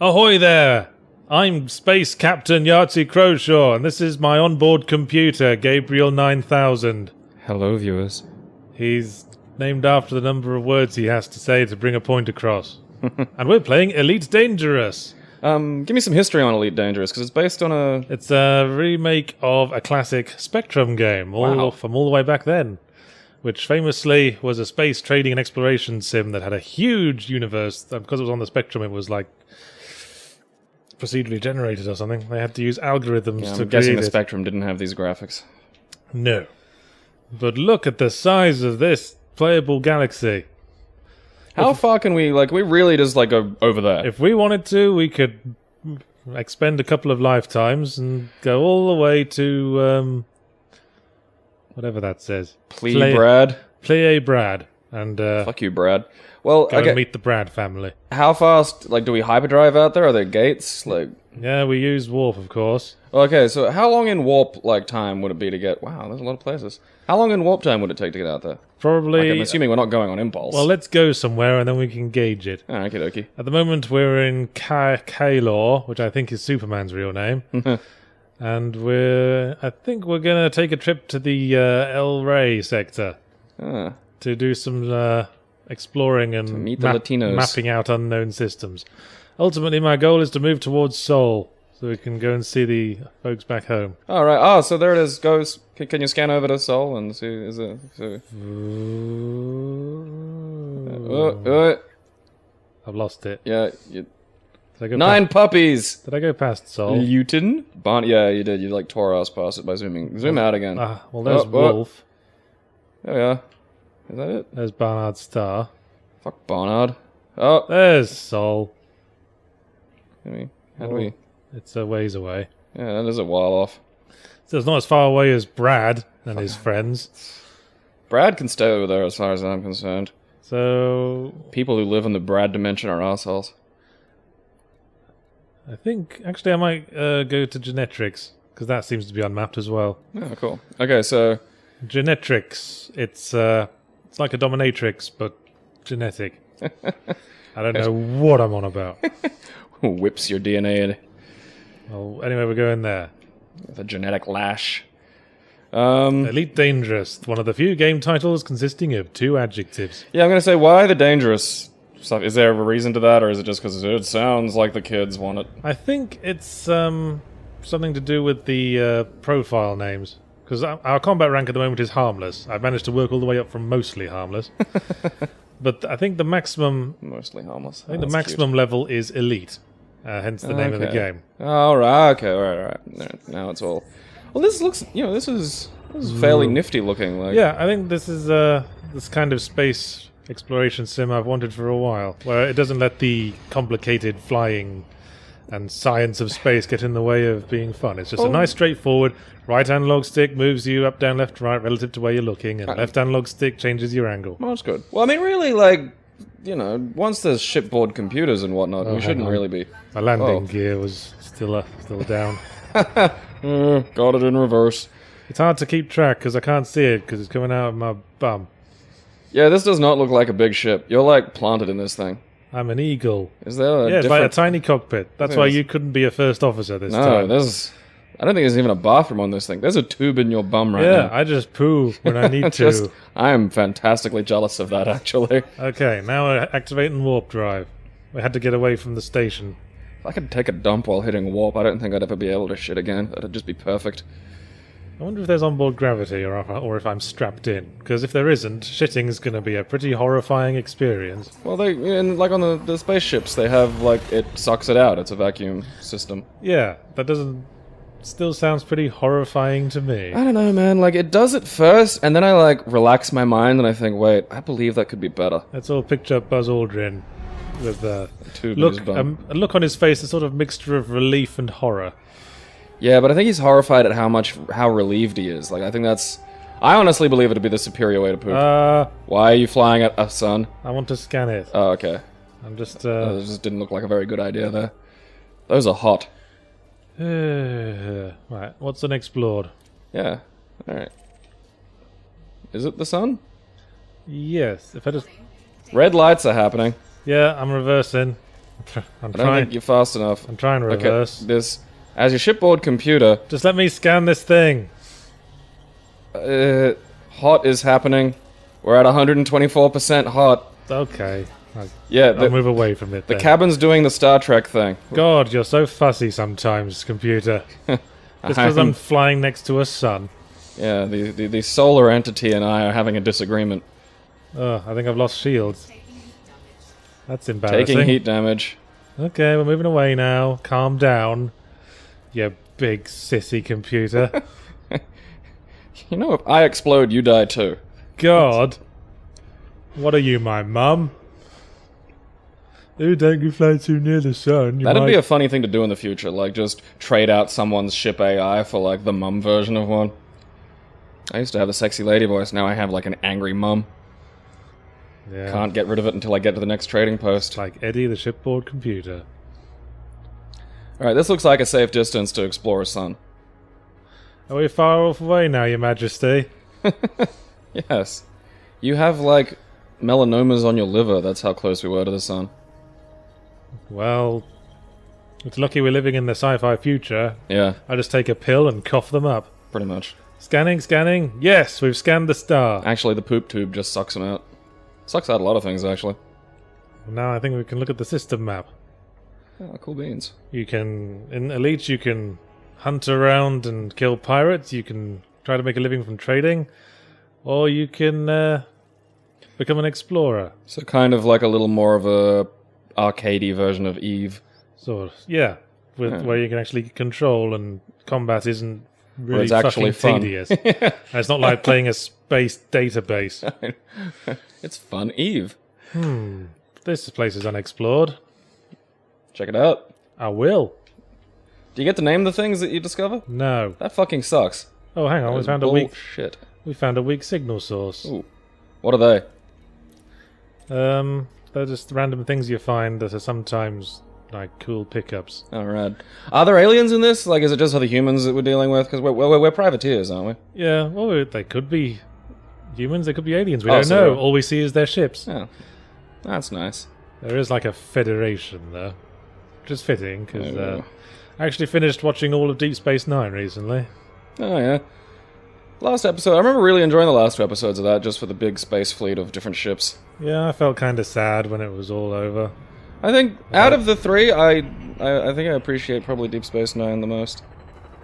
Ahoy there! I'm Space Captain Yahtzee Crowshaw, and this is my onboard computer, Gabriel 9000. Hello, viewers. He's named after the number of words he has to say to bring a point across. And we're playing Elite Dangerous. Give me some history on Elite Dangerous, because it's based on a... It's a remake of a classic Spectrum game, from all the way back then, which famously was a space trading and exploration sim that had a huge universe. Because it was on the Spectrum, it was like procedurally generated or something. They had to use algorithms to I'm guessing create the it. Spectrum didn't have these graphics. No. But look at the size of this playable galaxy. How far can we, we really just, go over there? If we wanted to, we could expend a couple of lifetimes and go all the way to, whatever that says. Brad? Play Brad. And, Fuck you, Brad. Well, go and meet the Brad family. How fast, do we hyperdrive out there? Are there gates? Yeah, we use warp, of course. Okay, so how long in warp, time would it be to get... Wow, there's a lot of places. How long in warp time would it take to get out there? Probably... I'm assuming we're not going on impulse. Well, let's go somewhere and then we can gauge it. Oh, okie dokie. At the moment, we're in Kaylor, which I think is Superman's real name. And I think we're going to take a trip to the El Rey sector. To do some exploring and to meet the Latinos. Mapping out unknown systems. Ultimately, my goal is to move towards Seoul, so we can go and see the folks back home. All right. Oh, so there it is. Goes. Can you scan over to Seoul and see? Is it? So... I've lost it. Yeah. Did I go 9 puppies. Did I go past Seoul? Newton. Yeah, you did. You tore us past it by zooming. Zoom out again. Well, there's Wolf. There we are. Is that it? There's Barnard Star. Fuck Barnard. Oh, there's Seoul. How do we? It's a ways away. Yeah, that is a while off. So it's not as far away as Brad and his friends. Brad can stay over there as far as I'm concerned. So... people who live in the Brad dimension are assholes. I think... Actually, I might go to Genetrix, because that seems to be unmapped as well. Oh, cool. Okay, so... Genetrix. It's like a dominatrix, but genetic. I don't know what I'm on about. Whips your DNA in. Well, anyway, we're going there. With a genetic lash. Elite Dangerous, one of the few game titles consisting of 2 adjectives. Yeah, I'm going to say, why the dangerous stuff? Is there a reason to that, or is it just because it sounds like the kids want it? I think it's something to do with the profile names. Because our combat rank at the moment is harmless. I've managed to work all the way up from mostly harmless. But I think the maximum... Mostly harmless. I think the maximum level is elite. Hence the name of the game. Oh, right. Okay, right. Now it's all... Well, this looks... this is fairly nifty looking. Yeah, I think this is this kind of space exploration sim I've wanted for a while. Where it doesn't let the complicated flying and science of space get in the way of being fun. It's just a nice straightforward... Right analog stick moves you up, down, left, right relative to where you're looking, and left analog stick changes your angle. Well, that's good. Well, I mean, really, once there's shipboard computers and whatnot, we shouldn't really be... My landing gear was still down. Got it in reverse. It's hard to keep track because I can't see it because it's coming out of my bum. Yeah, this does not look like a big ship. You're, planted in this thing. I'm an eagle. Is there a it's like a tiny cockpit. That's why you couldn't be a first officer this time. No, I don't think there's even a bathroom on this thing. There's a tube in your bum right now. Yeah, I just poo when I need to. I am fantastically jealous of that, actually. Okay, now we're activating warp drive. We had to get away from the station. If I could take a dump while hitting warp, I don't think I'd ever be able to shit again. That'd just be perfect. I wonder if there's onboard gravity or if I'm strapped in. Because if there isn't, shitting is going to be a pretty horrifying experience. Well, on the spaceships, they have, it sucks it out. It's a vacuum system. Yeah, that doesn't... Still sounds pretty horrifying to me. I don't know, man. It does it first, and then I, relax my mind, and I think, wait, I believe that could be better. Let's all picture Buzz Aldrin with a look on his face, a sort of mixture of relief and horror. Yeah, but I think he's horrified at how relieved he is. I think that's... I honestly believe it to be the superior way to poop. Why are you flying at a sun? I want to scan it. Oh, okay. I'm just... This just didn't look like a very good idea there. Those are hot. Right, what's unexplored? Yeah, alright. Is it the sun? Yes, if I just... Red lights are happening. Yeah, I'm reversing. I'm I don't think you're fast enough. I'm trying to reverse. Okay, as your shipboard computer... Just let me scan this thing. Hot is happening. We're at 124% hot. Okay. Yeah, I'll move away from it The then. cabin's doing the Star Trek thing. God, you're so fussy sometimes, computer. Just because I'm flying next to a sun. Yeah, the solar entity and I are having a disagreement. Oh, I think I've lost shields. That's embarrassing. Taking heat damage. Okay, we're moving away now. Calm down, you big sissy computer. You know, if I explode, you die too. God. What are you, my mum? Ooh, don't you fly too near the sun. That'd be a funny thing to do in the future, like just trade out someone's ship AI for like the mum version of one. I used to have a sexy lady voice, now I have like an angry mum. Yeah. Can't get rid of it until I get to the next trading post. Like Eddie the shipboard computer. Alright, this looks like a safe distance to explore a sun. Are we far off away now, your majesty? Yes. You have like melanomas on your liver, that's how close we were to the sun. Well, it's lucky we're living in the sci-fi future. Yeah, I just take a pill and cough them up. pretty much. Scanning, scanning. Yes, we've scanned the star. Actually, the poop tube just sucks them out. Sucks out a lot of things, actually. Now I think we can look at the system map. Oh, cool beans. You can, in Elite, you can hunt around and kill pirates. You can try to make a living from trading. Or you can become an explorer. So kind of like a little more of a arcadey version of Eve. Sort of, yeah. Where you can actually control and combat isn't really it's actually fucking fun. tedious. And it's not like playing a space database. It's fun Eve. This place is unexplored. Check it out. I will. Do you get to name the things that you discover? No. That fucking sucks. Oh, hang on. That is bullshit. We found a weak signal source. Ooh. What are they? They're just random things you find that are sometimes like cool pickups. Oh, rad. Are there aliens in this? Like, is it just other humans that we're dealing with? Because we're privateers, aren't we? Yeah, well, they could be humans, they could be aliens. We Oh, don't so know. they're- All we see is their ships. Yeah. That's nice. There is like a federation, though. Which is fitting, because Oh. I actually finished watching all of Deep Space Nine recently. Oh, yeah. Last episode, I remember really enjoying the last two episodes of that, just for the big space fleet of different ships. Yeah, I felt kind of sad when it was all over. I think, out of the three, I think I appreciate probably Deep Space Nine the most.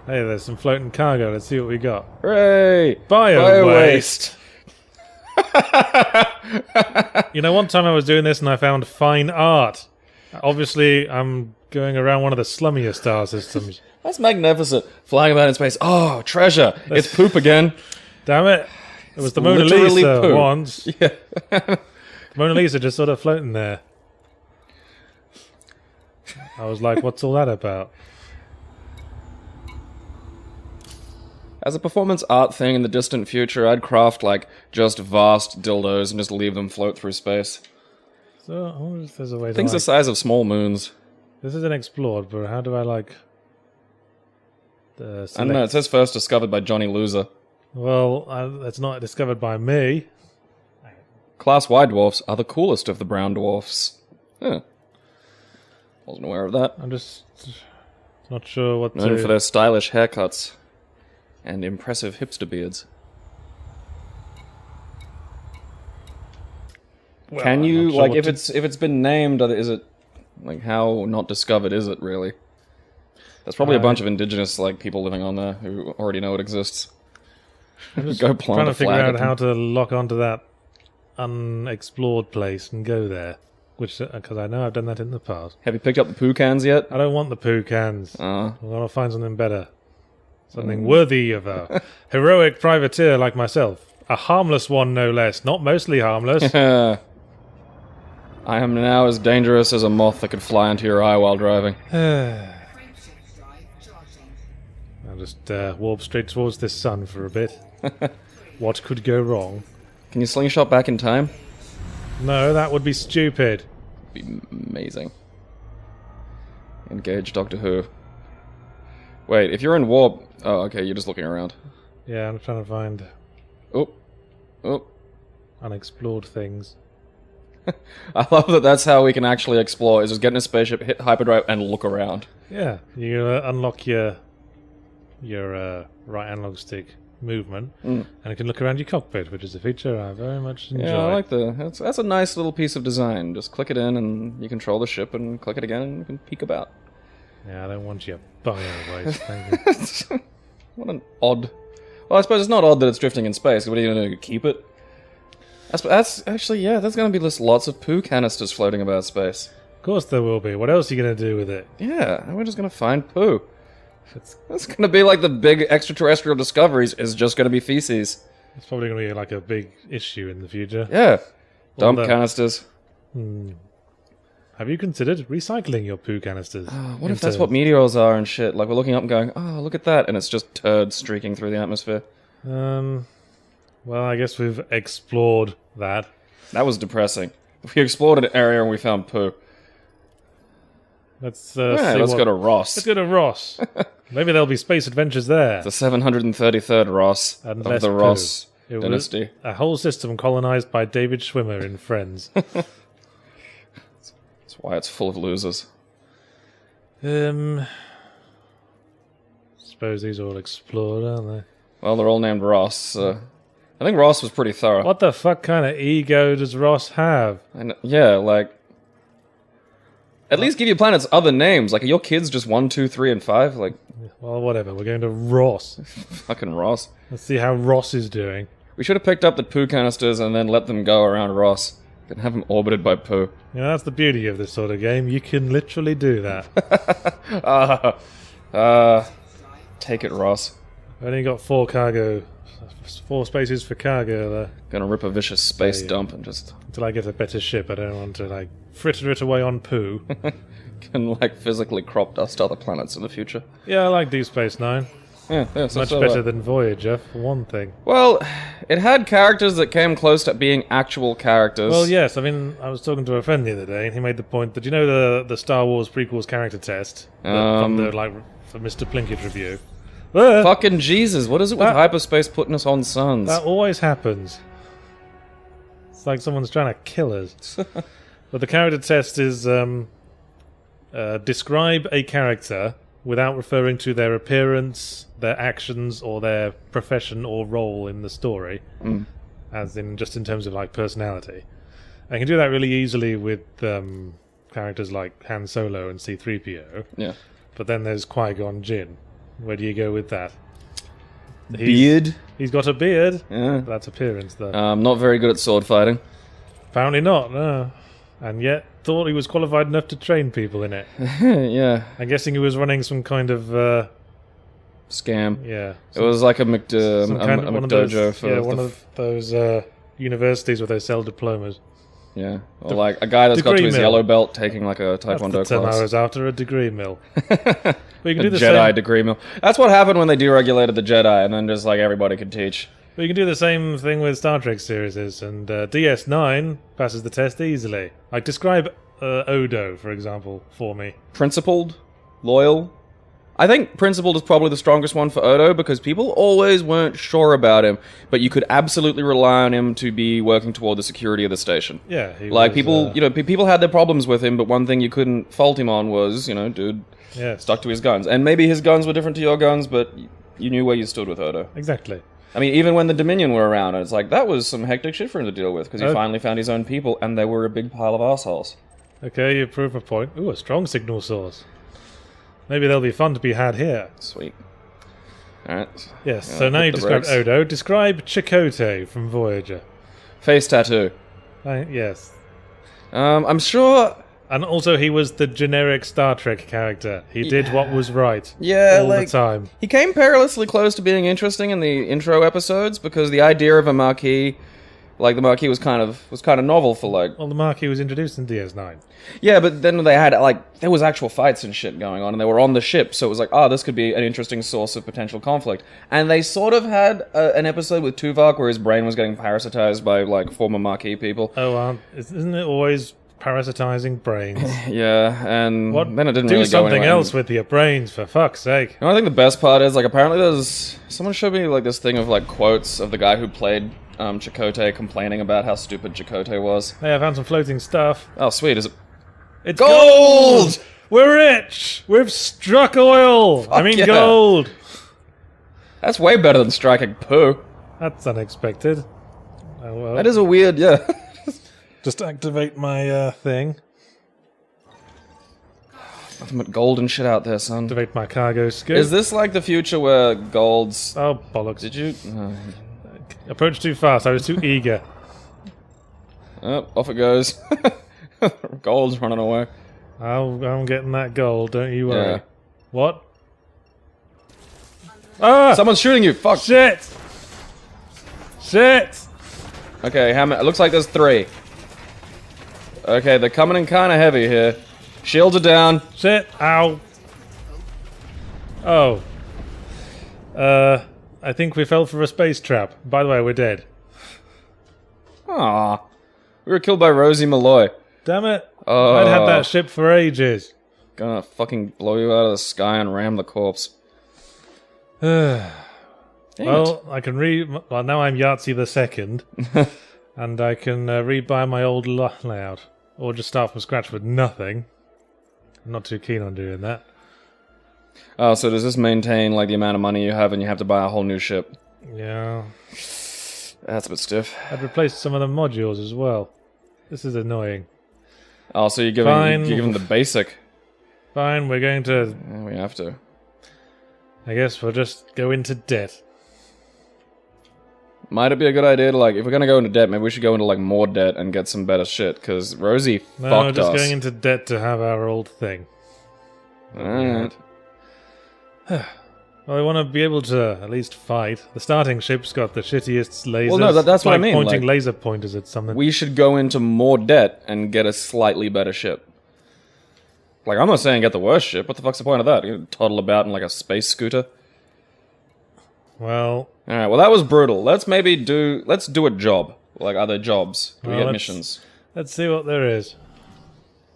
Hey, there's some floating cargo. Let's see what we got. Hooray! Bio-waste. You know, one time I was doing this and I found fine art. Obviously, I'm going around one of the slummier star systems. That's magnificent. Flying about in space. Oh, treasure! It's poop again. Damn it. It was the Mona literally Lisa poo. once. Yeah. Mona Lisa just sort of floating there. I was like, what's all that about? As a performance art thing in the distant future, I'd craft, like, just vast dildos and just leave them float through space. So, I wonder if there's a way to Things the like... size of small moons. This isn't explored, but how do I, like... I don't know, it says first discovered by Johnny Loser. Well, it's not discovered by me. Class Y dwarfs are the coolest of the brown dwarfs. Huh. Wasn't aware of that. I'm just not sure what Known to... for their stylish haircuts and impressive hipster beards. Well, Can I'm you, not sure like, what if it's been named, is it, like, how not discovered is it, really? There's probably a bunch of indigenous, like, people living on there who already know it exists. I'm just Go plant trying a to figure flag out at how them. to lock onto that unexplored place and go there. Which, because I know I've done that in the past. Have you picked up the poo cans yet? I don't want the poo cans. Uh, I'm going to find something better. Something worthy of a heroic privateer like myself. A harmless one, no less. Not mostly harmless. I am now as dangerous as a moth that could fly into your eye while driving. I'll just warp straight towards this sun for a bit. What could go wrong? Can you slingshot back in time? No, that would be stupid. Be amazing. Engage Doctor Who. Wait, if you're in warp... Oh, okay, you're just looking around. Yeah, I'm trying to find Oh. Oh. unexplored things. I love that that's how we can actually explore, is just get in a spaceship, hit hyperdrive, and look around. Yeah, you unlock your right analog stick movement, and you can look around your cockpit, which is a feature I very much enjoy. Yeah, I like that's a nice little piece of design. Just click it in, and you control the ship, and click it again, and you can peek about. Yeah, I don't want you bunging away. Thank you. What an odd... Well, I suppose it's not odd that it's drifting in space. What are you going to do, keep it? That's actually, yeah, there's going to be just lots of poo canisters floating about space. Of course there will be. What else are you going to do with it? Yeah, we're just going to find poo. That's going to be like the big extraterrestrial discoveries is just going to be feces. It's probably going to be like a big issue in the future. Yeah. Dump canisters. Have you considered recycling your poo canisters? What if that's what meteors are and shit? Like, we're looking up and going, oh, look at that, and it's just turds streaking through the atmosphere. Well, I guess we've explored that. That was depressing. We explored an area and we found poo. Let's go to Ross. Let's go to Ross. Maybe there'll be space adventures there. The 733rd Ross And of the Ross It dynasty. was a whole system colonized by David Schwimmer in Friends. That's why it's full of losers. Suppose these are all explored, aren't they? Well, they're all named Ross. I think Ross was pretty thorough. What the fuck kind of ego does Ross have? Yeah, like... At least give your planets other names. Like, are your kids just 1, 2, 3, and 5? Like... Well, whatever. We're going to Ross. Fucking Ross. Let's see how Ross is doing. We should have picked up the poo canisters and then let them go around Ross. And have them orbited by poo. You know, that's the beauty of this sort of game. You can literally do that. Take it, Ross. I've only got 4 spaces for cargo there. Gonna rip a vicious space dump and just... Until I get a better ship, I don't want to, like, fritter it away on poo. Can, like, physically crop dust other planets in the future. Yeah, I like Deep Space Nine. Yeah, Much better than Voyager, for one thing. Well, it had characters that came close to being actual characters. Well, yes, I mean, I was talking to a friend the other day, and he made the point that, you know, the Star Wars prequels character test? From the, like, for Mr. Plinkett review? Fucking Jesus, what is it with hyperspace putting us on suns? That always happens. It's like someone's trying to kill us. But the character test is, describe a character without referring to their appearance, their actions, or their profession or role in the story, as in just in terms of like personality. I can do that really easily with characters like Han Solo and C-3PO. Yeah. But then there's Qui-Gon Jinn. Where do you go with that? Beard? He's got a beard. Yeah. That's appearance, though. Not very good at sword fighting. Apparently not, no. And yet thought he was qualified enough to train people in it. Yeah. I'm guessing he was running some kind of... scam. Yeah. It was like a McDojo for... one of those universities where they sell diplomas. Yeah. Or like a guy that's got to his yellow belt taking like a Taekwondo That's the 10 class. hours after a degree mill. But you can do the Jedi same... degree mill. That's what happened when they deregulated the Jedi and then just like everybody could teach. But you can do the same thing with Star Trek series, and DS9 passes the test easily. Like, describe Odo, for example, for me. Principled? Loyal? I think principled is probably the strongest one for Odo because people always weren't sure about him, but you could absolutely rely on him to be working toward the security of the station. Yeah, like people, people had their problems with him, but one thing you couldn't fault him on was, dude, stuck to his guns. And maybe his guns were different to your guns, but you knew where you stood with Odo. Exactly. I mean, even when the Dominion were around, it's like, that was some hectic shit for him to deal with, because he finally found his own people, and they were a big pile of assholes. Okay, you prove a point. Ooh, a strong signal source. Maybe they'll be fun to be had here. Sweet. Alright. Yes, so now you described Odo. Describe Chakotay from Voyager. Face tattoo. Yes. I'm sure... And also, he was the generic Star Trek character. He did what was right all the time. He came perilously close to being interesting in the intro episodes because the idea of a Marquis, like the Marquis, was kind of novel for like. Well, the Marquis was introduced in DS9. Yeah, but then they had there was actual fights and shit going on, and they were on the ship, so it was like, this could be an interesting source of potential conflict. And they sort of had an episode with Tuvok where his brain was getting parasitized by like former Marquis people. Oh, isn't it always parasitizing brains? Yeah, and then it didn't do really go something anywhere. else with your brains, for fuck's sake. I think the best part is, like, apparently there's... Someone showed me, like, this thing of, like, quotes of the guy who played Chakotay complaining about how stupid Chakotay was. Hey, I found some floating stuff. Oh, sweet. Is it? It's Gold! We're rich! We've struck oil! I mean yeah. gold! That's way better than striking poo. That's unexpected. Oh well. That is a weird, yeah. Just activate my thing. Nothing but gold and shit out there, son. Activate my cargo scoop. Is this like the future where gold's... Oh, bollocks. Did you... Approach too fast, I was too eager. Oh, off it goes. Gold's running away. I'm getting that gold, don't you worry. Yeah. What? Ah! Someone's shooting you, fuck! Shit! Shit! Okay, how many? It looks like there's 3. Okay, they're coming in kinda heavy here. Shields are down. Shit! Ow! Oh. I think we fell for a space trap. By the way, we're dead. Aww. We were killed by Rosie Malloy. Damn it! I'd had that ship for ages. Gonna fucking blow you out of the sky and ram the corpse. Well, I can read. Well, now I'm Yahtzee the Second, and I can rebuy my old layout, or just start from scratch with nothing. I'm not too keen on doing that. Oh, so does this maintain like the amount of money you have, and you have to buy a whole new ship? Yeah, That's a bit stiff. I've replaced some of the modules as well. This is annoying. Oh, so you're giving the basic. Fine, we're going to. Yeah, we have to. I guess we'll just go into debt. Might it be a good idea to, like, if we're gonna go into debt, maybe we should go into, like, more debt and get some better shit, because Rosie No, we're fucked just us. going into debt to have our old thing. Alright. Well, I want to be able to at least fight. The starting ship's got the shittiest lasers. Well, no, that's what I mean, Pointing like- laser pointers at something. We should go into more debt and get a slightly better ship. Like, I'm not saying get the worst ship. What the fuck's the point of that? You toddle about in, like, a space scooter? Well, Alright, well, that was brutal. Let's do a job. Like, are there jobs? Do we Well, get let's- missions? let's see what there is.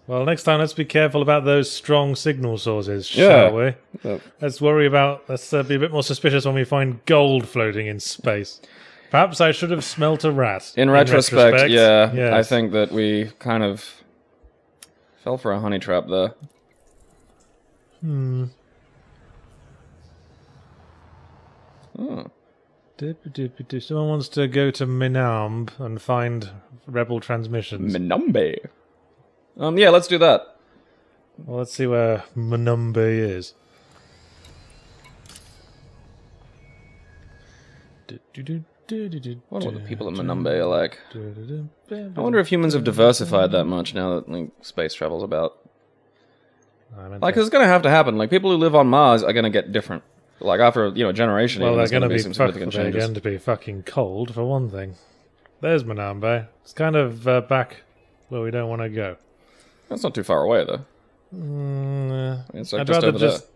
Well, next time let's be careful about those strong signal sources, shall we? Yep. Let's be a bit more suspicious when we find gold floating in space. Perhaps I should have smelt a rat. In retrospect, yeah, Yes. I think that we kind of fell for a honey trap there. Someone wants to go to Minamb and find rebel transmissions. Minambe. Yeah, let's do that. Well, let's see where Minambe is. What the people at Minambe are like? I wonder if humans have diversified that much now that, like, space travel's about. Like, it's gonna have to happen. Like, people who live on Mars are gonna get different. Like, after, a generation, Well, even, they're there's gonna going to be be some significant they're changes. going to be fucking cold, for one thing. There's Minambe. It's kind of back where we don't want to go. That's not too far away, though. It's like I'd just rather over just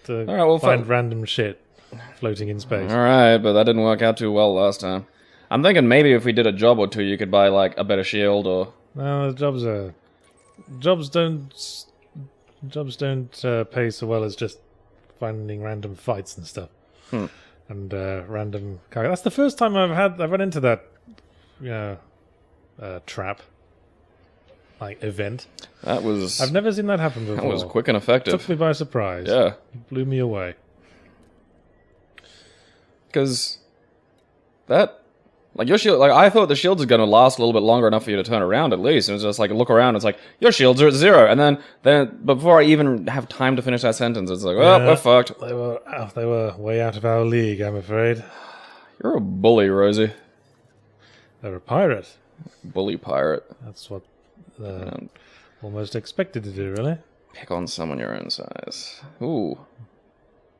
there. All right, well, find fine. random shit floating in space. Alright, but that didn't work out too well last time. I'm thinking maybe if we did a job or two, you could buy, like, a better shield or... No, the jobs don't pay so well as just finding random fights and stuff. And random cargo. That's the first time I've run into that trap like event. That was... I've never seen that happen before. That was quick and effective. Took me by surprise. Yeah. Blew me away. Because that... Like, your shield... Like, I thought the shields are going to last a little bit longer enough for you to turn around, at least. And it's just like, look around, it's like, your shields are at 0. And then before I even have time to finish that sentence, it's like, well, we're fucked. They were way out of our league, I'm afraid. You're a bully, Rosie. They're a pirate. Bully pirate. That's what almost expected to do, really. Pick on someone your own size. Ooh.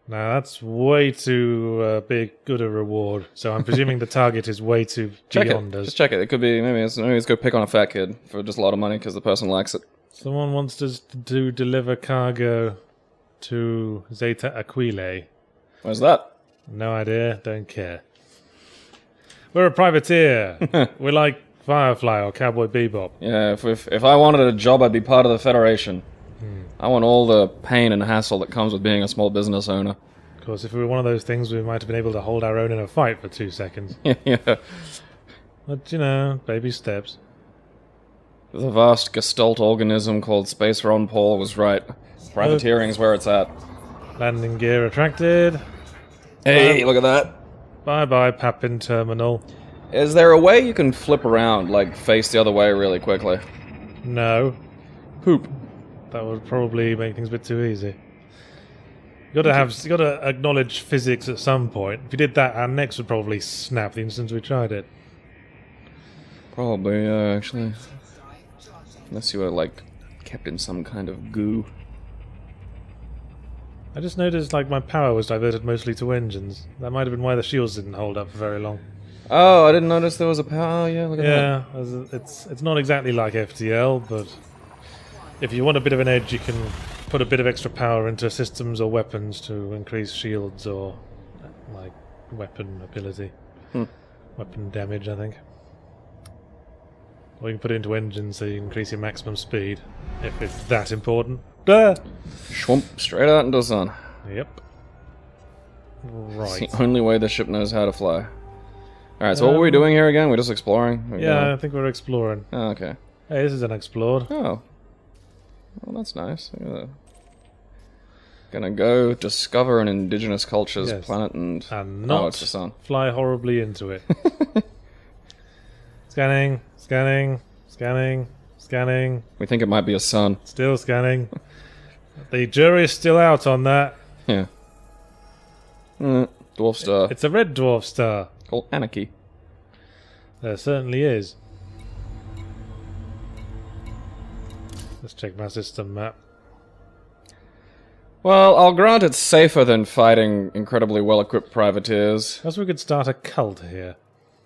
Now, that's way too good a reward. So I'm presuming the target is way too Check beyond it. us. Just check it. It could be, maybe let's go pick on a fat kid for just a lot of money because the person likes it. Someone wants us to deliver cargo to Zeta Aquile. Where's that? No idea, don't care. We're a privateer. We're like Firefly or Cowboy Bebop. Yeah, if I wanted a job, I'd be part of the Federation. I want all the pain and hassle that comes with being a small business owner. Of course, if we were one of those things, we might have been able to hold our own in a fight for 2 seconds. Yeah. But, you know, baby steps. The vast gestalt organism called Space Ron Paul was right. Privateering's where it's at. Landing gear attracted. Hey, look at that. Bye-bye, Papin Terminal. Is there a way you can flip around, like face the other way really quickly? No. Poop. That would probably make things a bit too easy. You gotta acknowledge physics at some point. If you did that, our necks would probably snap the instant we tried it. Probably, yeah, actually. Unless you were, like, kept in some kind of goo. I just noticed, like, my power was diverted mostly to engines. That might have been why the shields didn't hold up for very long. Oh, I didn't notice there was a power. Oh, yeah, look at that. Yeah, it's not exactly like FTL, but if you want a bit of an edge, you can put a bit of extra power into systems or weapons to increase shields or, like, weapon ability. Weapon damage, I think. Or you can put it into engines so you increase your maximum speed, if it's that important. Duh! Schwump, straight out into the sun. Yep. It's Right. the only way the ship knows how to fly. Alright, so what were we doing here again? We're just exploring? Yeah, I think we're exploring. Oh, okay. Hey, this is unexplored. Oh. Well, that's nice. Look at that. Gonna go discover an indigenous culture's planet and not oh, it's the sun. fly horribly into it. Scanning, scanning, scanning, scanning. We think it might be a sun. Still scanning. The jury's still out on that. Yeah. Dwarf star. It's a red dwarf star. Called Anarchy. There certainly is. Let's check my system map. Well, I'll grant it's safer than fighting incredibly well-equipped privateers. Guess we could start a cult here.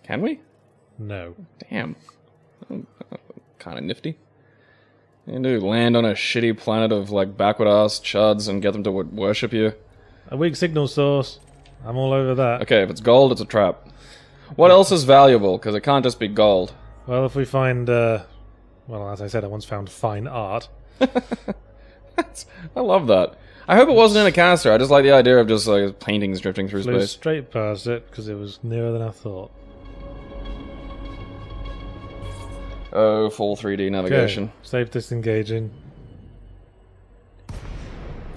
Can we? No. Damn. Kind of nifty. You can do land on a shitty planet of, like, backward-ass chuds and get them to worship you. A weak signal source. I'm all over that. Okay, if it's gold, it's a trap. What else is valuable? Because it can't just be gold. Well, if we find, well, as I said, I once found fine art. I love that. I hope it wasn't in a canister. I just like the idea of just, like, paintings drifting through Flew space. straight past it because it was nearer than I thought. Oh, full 3D navigation. Okay, safe disengaging.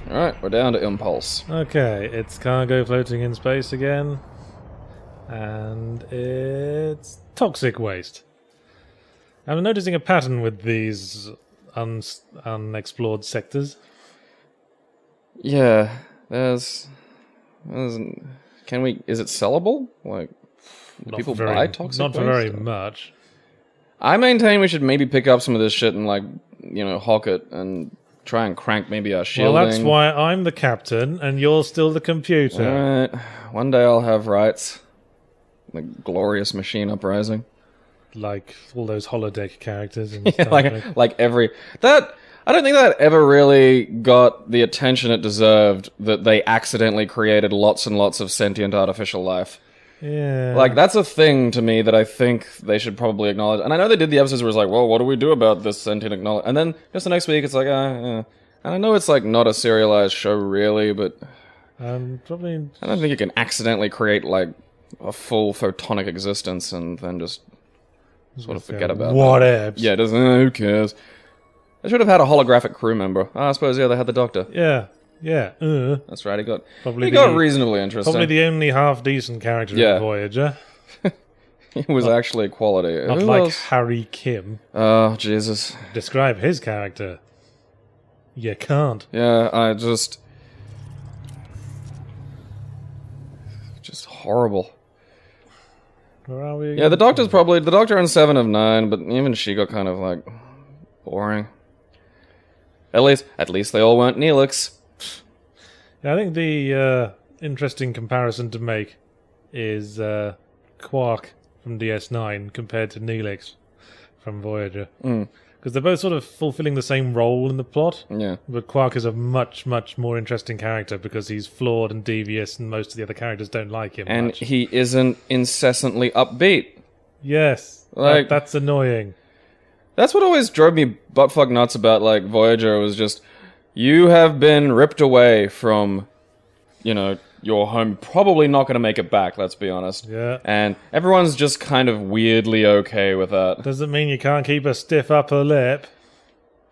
Alright, we're down to impulse. Okay, it's cargo floating in space again. And it's toxic waste. I'm noticing a pattern with these unexplored sectors. Yeah, there's can we, is it sellable? Like, do people buy toxic Not waste? for very much. I maintain we should maybe pick up some of this shit and, like, you know, hawk it and try and crank maybe our shielding. Well, that's why I'm the captain and you're still the computer. Alright, one day I'll have rights. The glorious machine uprising. Like all those holodeck characters in Yeah, Star Trek. like every... That... I don't think that ever really got the attention it deserved, that they accidentally created lots and lots of sentient artificial life. Yeah. Like, that's a thing to me that I think they should probably acknowledge. And I know they did the episodes where it's like, well, what do we do about this sentient acknowledge? And then just the next week it's like, And I know it's, like, not a serialized show really, but... probably... I don't think you can accidentally create, like, a full photonic existence and then just sort of forget about Whatevs. that. Yeah, who cares? They should have had a holographic crew member. I suppose, yeah, they had the Doctor. Yeah. That's right, he got Probably got reasonably interesting. Probably the only half-decent character in Voyager. He was actually quality. Not Who like else? Harry Kim. Oh, Jesus. Describe his character. You can't. Yeah, I just horrible. Where are we? Yeah, the Doctor in 7 of 9, but even she got kind of, like, boring. At least they all weren't Neelix. Yeah, I think the interesting comparison to make is Quark from DS9 compared to Neelix from Voyager. Because they're both sort of fulfilling the same role in the plot. Yeah. But Quark is a much, much more interesting character because he's flawed and devious and most of the other characters don't like him And much. he isn't incessantly upbeat. Yes. Like- That's annoying. That's what always drove me buttfuck nuts about, Voyager, was just, you have been ripped away from, you're home, probably not going to make it back, let's be honest. Yeah. And everyone's just kind of weirdly okay with that. Doesn't mean you can't keep a stiff upper lip.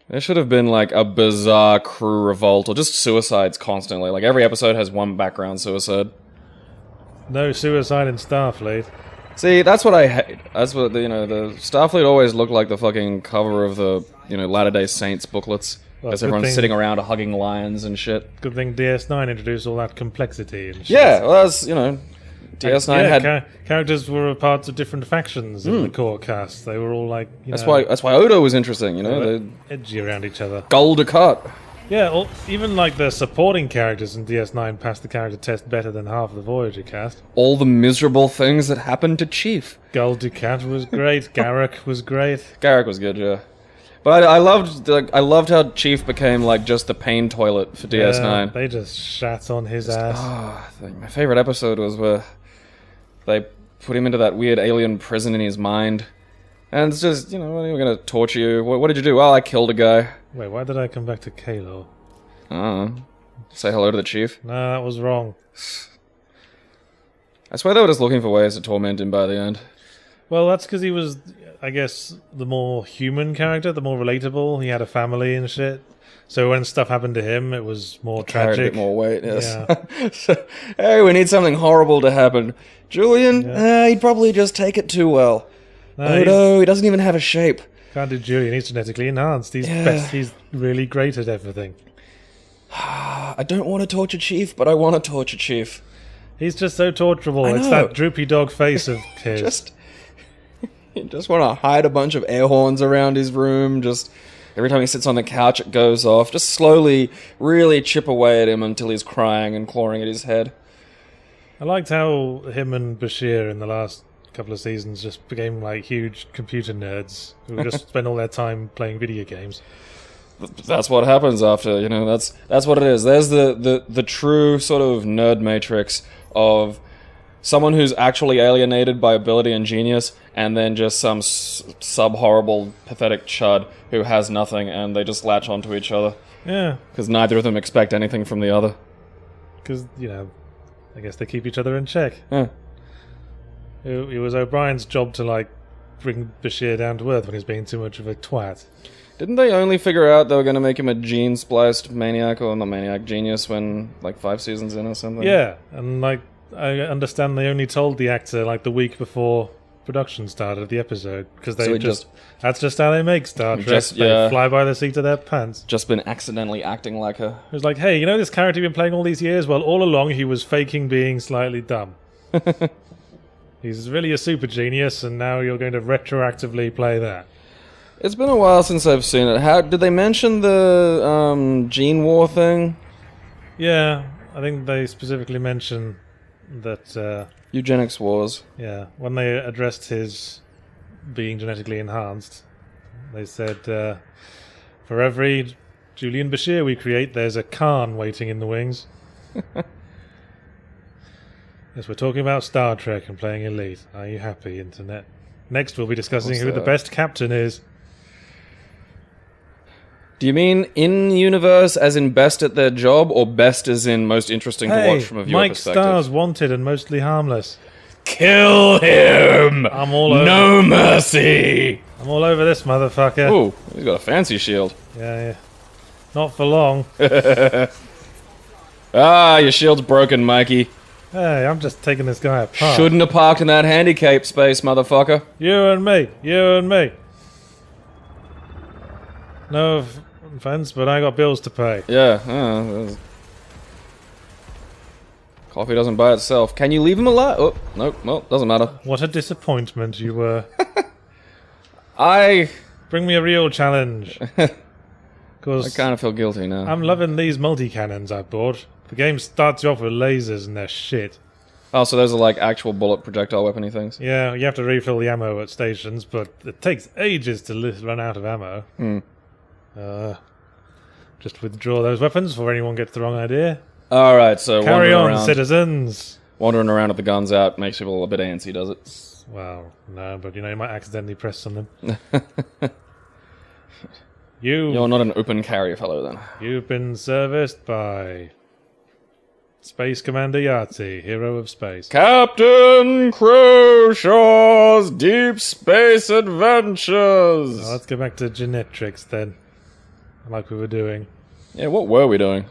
There should have been, like, a bizarre crew revolt, or just suicides constantly. Like, every episode has one background suicide. No suicide in Starfleet. See, that's what I hate. That's what, the Starfleet always looked like the fucking cover of the, Latter-day Saints booklets. Well, As good everyone's thing- sitting around hugging lions and shit. Good thing DS9 introduced all that complexity and shit. Yeah, well, that's, DS9 had... characters were parts of different factions in the core cast. They were all like, That's why Odo was interesting, they were the edgy around each other. Gul Dukat. Yeah, even like the supporting characters in DS9 passed the character test better than half of the Voyager cast. All the miserable things that happened to Chief. Gul Dukat was great. Garrick was great. Garrick was good, yeah. But I loved how Chief became like just the pain toilet for DS9. Yeah, they just shat on his ass. My favorite episode was where they put him into that weird alien prison in his mind. And it's just, we're going to torture you. What did you do? Well, I killed a guy. Wait, why did I come back to Kalo? I don't know. Say hello to the Chief. No, that was wrong. I swear they were just looking for ways to torment him by the end. Well, that's because he was, I guess, the more human character, the more relatable. He had a family and shit. So when stuff happened to him, it was more Carried tragic. a bit more weight, yes. Yeah. So, hey, we need something horrible to happen. Julian, he'd probably just take it too well. No, He doesn't even have a shape. can't do Julian. He's genetically enhanced. He's He's really great at everything. I don't want to torture Chief, but I want to torture Chief. He's just so torturable. It's know. that droopy dog face of his. You just want to hide a bunch of air horns around his room. Just every time he sits on the couch, it goes off. Just slowly, really chip away at him until he's crying and clawing at his head. I liked how him and Bashir in the last couple of seasons just became like huge computer nerds who just spend all their time playing video games. That's what happens after, that's what it is. There's the true sort of nerd matrix of someone who's actually alienated by ability and genius, and then just some sub-horrible, pathetic chud who has nothing, and they just latch onto each other. Yeah, Because neither of them expect anything from the other. because, I guess they keep each other in check. Yeah. It was O'Brien's job to, like, bring Bashir down to earth when he's being too much of a twat. Didn't they only figure out they were going to make him a gene-spliced maniac, or not maniac, genius, when, 5 seasons in or something? Yeah, and, I understand they only told the actor, the week before production started the episode, because they So that's just how they make Star Trek. Just- They yeah. fly by the seat of their pants. Just been accidentally acting like her. It was like, hey, this character you've been playing all these years? Well, all along he was faking being slightly dumb. He's really a super genius, and now you're going to retroactively play that. It's been a while since I've seen it. How did they mention the gene war thing? Yeah, I think they specifically mention that, Eugenics wars. when they addressed his being genetically enhanced, they said, for every Julian Bashir we create, there's a Khan waiting in the wings. Yes, we're talking about Star Trek and playing Elite. Are you happy, Internet? Next, we'll be discussing who the best captain is. Do you mean in-universe as in best at their job, or best as in most interesting to watch from a viewer Mike perspective? Starr's wanted and mostly harmless. Kill him! I'm all over. No mercy! I'm all over this motherfucker. Ooh, he's got a fancy shield. Yeah. Not for long. Ah, your shield's broken, Mikey. Hey, I'm just taking this guy apart. Shouldn't have parked in that handicap space, motherfucker. You and me. No offense, but I got bills to pay. Yeah, coffee doesn't buy itself. Can you leave him alive? Oh, nope, well, doesn't matter. What a disappointment you were. I Bring me a real challenge. Because kind of feel guilty now. I'm loving these multi-cannons I bought. The game starts you off with lasers and they're shit. Oh, so those are like actual bullet projectile weapony things? Yeah, you have to refill the ammo at stations, but it takes ages to run out of ammo. Just withdraw those weapons before anyone gets the wrong idea. Alright, so Carry on, around, citizens! wandering around with the guns out makes people a bit antsy, does it? Well, no, but you might accidentally press something. You're not an open carry fellow then. You've been serviced by Space Commander Yahtzee, hero of space. Captain Crowshaw's Deep Space Adventures! Well, let's go back to Genetrix then, like we were doing. Yeah, what were we doing?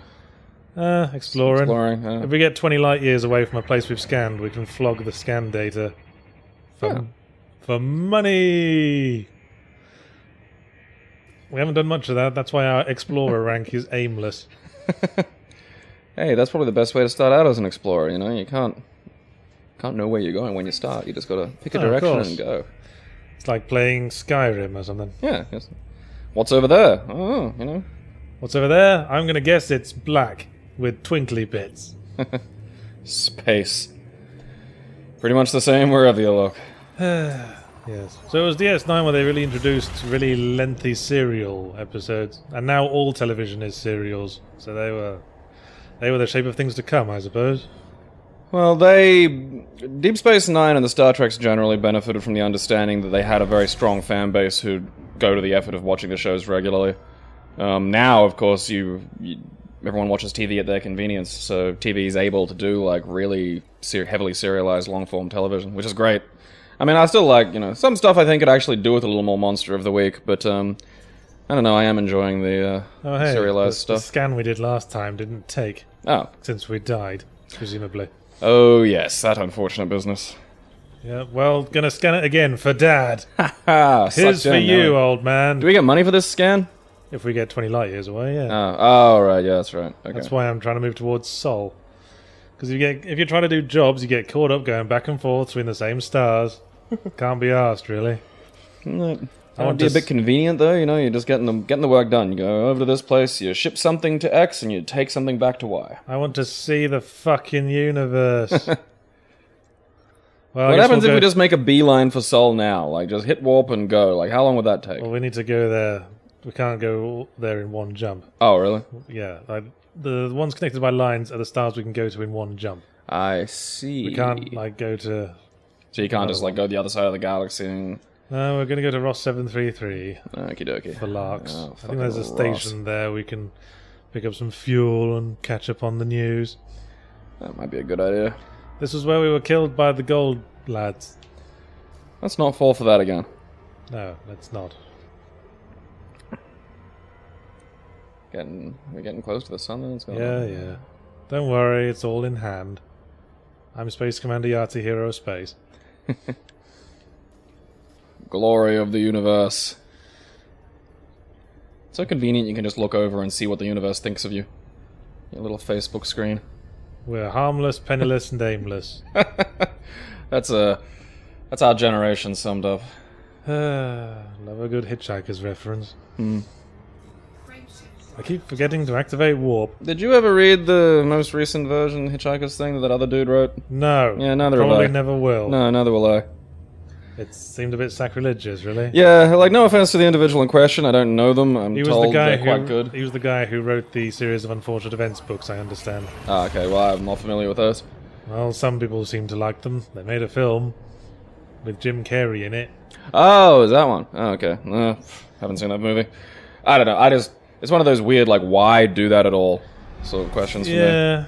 Exploring. yeah. If we get 20 light years away from a place we've scanned, we can flog the scan data for money. We haven't done much of that. That's why our explorer rank is aimless. Hey, that's probably the best way to start out as an explorer, you know? You can't know where you're going when you start. You just gotta pick a direction and go. It's like playing Skyrim or something. Yeah, yes. What's over there? Oh, you know. What's over there? I'm gonna guess it's black with twinkly bits. Space. Pretty much the same wherever you look. Yes. So it was DS9 where they really introduced really lengthy serial episodes, and now all television is serials. So they were the shape of things to come, I suppose. Well, Deep Space Nine and the Star Treks generally benefited from the understanding that they had a very strong fan base who'd go to the effort of watching the shows regularly. Now, of course, everyone watches TV at their convenience, so TV is able to do like really heavily serialized long-form television, which is great. I mean, I still like, some stuff I think could actually do with a little more Monster of the Week, but I don't know, I am enjoying the serialized stuff. The scan we did last time didn't take. Oh. Since we died, presumably. Oh, yes, that unfortunate business. Yeah, well, gonna scan it again for Dad. Ha! Here's for you, old man. Do we get money for this scan? If we get 20 light years away, yeah. Oh, right, yeah, that's right. Okay. That's why I'm trying to move towards Sol. Because if you're trying to do jobs, you get caught up going back and forth between the same stars. Can't be arsed, really. That would be a bit convenient, though. You're just getting the work done. You go over to this place, you ship something to X, and you take something back to Y. I want to see the fucking universe. Well, what happens if we just make a beeline for Sol now? Like, just hit warp and go. Like, how long would that take? Well, we need to go there. We can't go there in one jump. Oh, really? Yeah. Like, the ones connected by lines are the stars we can go to in one jump. I see. We can't, go to... So you can't just, go the other side of the galaxy and... No, we're going to go to Ross 733. Okie dokie. For larks. Oh, I think there's a station there we can pick up some fuel and catch up on the news. That might be a good idea. This was where we were killed by the gold lads. Let's not fall for that again. No, let's not. We're getting close to the sun then? Yeah. Don't worry, it's all in hand. I'm Space Commander Yahtzee, hero of space. Glory of the universe. So convenient you can just look over and see what the universe thinks of you. Your little Facebook screen. We're harmless, penniless, and aimless. That's our generation summed up. Love a good Hitchhiker's reference. I keep forgetting to activate warp. Did you ever read the most recent version Hitchhiker's thing that other dude wrote? No. Yeah, neither will I. Probably never will. No, neither will I. It seemed a bit sacrilegious, really. Yeah, no offense to the individual in question, I don't know them. I'm told they're quite good. He was the guy who wrote the series of Unfortunate Events books, I understand. Ah, okay, well, I'm not familiar with those. Well, some people seem to like them. They made a film with Jim Carrey in it. Oh, is that one? Oh, okay. Haven't seen that movie. I don't know, it's one of those weird, why do that at all sort of questions for me. Yeah.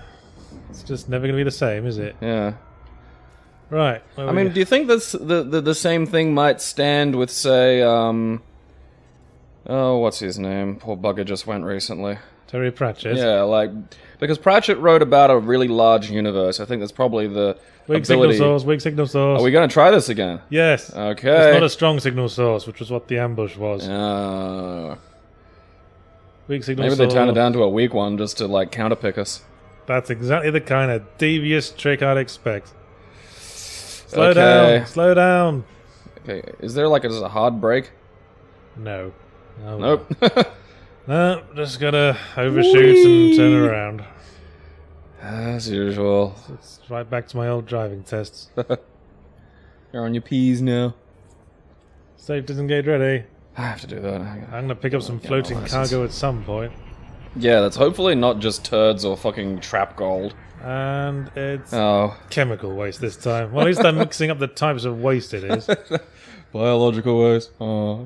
It's just never going to be the same, is it? Yeah. Right. I mean, do you think this the same thing might stand with, say, what's his name? Poor bugger just went recently. Terry Pratchett? Yeah, because Pratchett wrote about a really large universe. I think that's probably the Weak ability... signal source. Are we going to try this again? Yes. Okay. It's not a strong signal source, which was what the ambush was. Weak signal source. Maybe they turned it down to a weak one just to, counterpick us. That's exactly the kind of devious trick I'd expect. Slow down. Okay, is there just a hard break? No. Nope. No, just gotta overshoot and turn around. As usual. It's right back to my old driving tests. You're on your P's now. Safe disengage ready. I have to do that. I'm gonna pick up some floating cargo at some point. Yeah, that's hopefully not just turds or fucking trap gold. And it's chemical waste this time. Well, at least I'm mixing up the types of waste it is. Biological waste.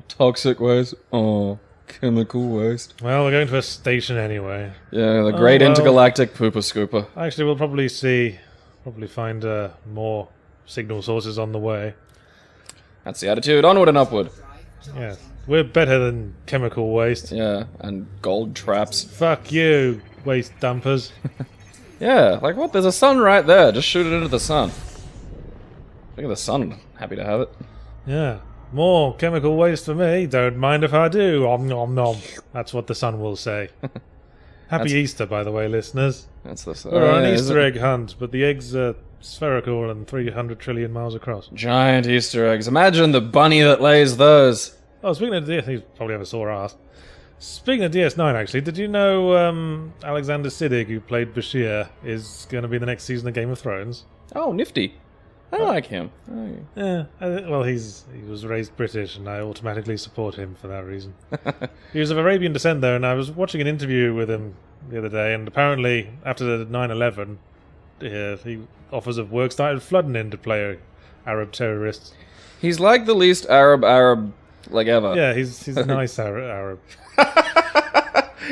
Toxic waste. Chemical waste. Well, we're going to a station anyway. Yeah, the great well. intergalactic pooper scooper. Actually, we'll probably find more signal sources on the way. That's the attitude. Onward and upward. Yeah, we're better than chemical waste. Yeah, and gold traps. Fuck you, waste dumpers. Yeah, like what? There's a sun right there. Just shoot it into the sun. Look at the sun. Happy to have it. Yeah, more chemical waste for me. Don't mind if I do. Om nom nom. That's what the sun will say. Happy Easter, by the way, listeners. That's the sun. We're on an Easter egg hunt, but the eggs are spherical and 300 trillion miles across. Giant Easter eggs. Imagine the bunny that lays those. Oh, speaking of DS, he's probably have a sore ass. Speaking of DS9, actually, did you know Alexander Siddig, who played Bashir, is going to be the next season of Game of Thrones? Oh, nifty. I like him. Yeah, well, he was raised British, and I automatically support him for that reason. He was of Arabian descent, though, and I was watching an interview with him the other day, and apparently, after the 9/11, he offers of work started flooding in to play Arab terrorists. He's like the least Arab like ever. Yeah, he's a nice Arab.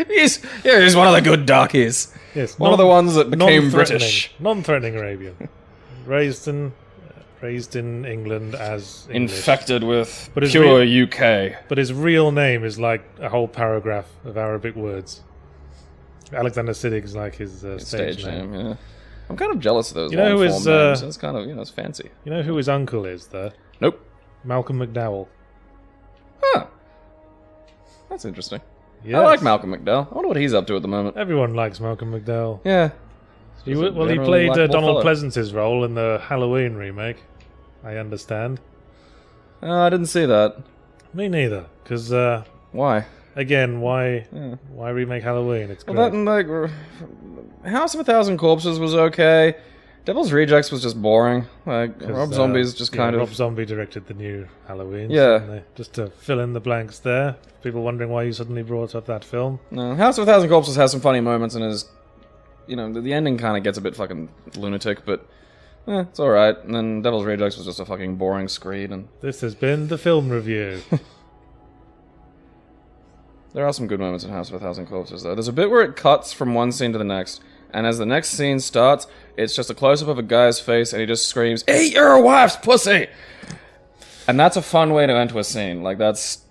He's one of the good darkies. Yes, One of the ones that became non-threatening- British. Non-threatening Arabian. Raised in England as English. Infected with But his pure UK. But his real name is like a whole paragraph of Arabic words. Alexander Siddig is like his stage name. Yeah. I'm kind of jealous of those You know long who form is, names. It's kind of, it's fancy. You know who his uncle is, though? Nope. Malcolm McDowell. Huh. That's interesting. Yes. I like Malcolm McDowell. I wonder what he's up to at the moment. Everyone likes Malcolm McDowell. Yeah. He Just a played generally likable Donald fellow. Pleasance's role in the Halloween remake. I understand. I didn't see that. Me neither. Because, Why? again, why remake Halloween? It's great. Well, that and like House of a Thousand Corpses was okay. Devil's Rejects was just boring. Like 'Cause, Rob Zombie's just kind Rob of Zombie directed the new Halloween. Yeah. Just to fill in the blanks there. People wondering why you suddenly brought up that film. no. House of a Thousand Corpses has some funny moments and is, the ending kind of gets a bit fucking lunatic, but it's all right. And then Devil's Rejects was just a fucking boring screed. And This has been the film review. there are some good moments in House of a Thousand Corpses, though. There's a bit where it cuts from one scene to the next, and as the next scene starts, it's just a close-up of a guy's face, and he just screams, "Eat your wife's pussy!" And that's a fun way to enter a scene. Like, that's...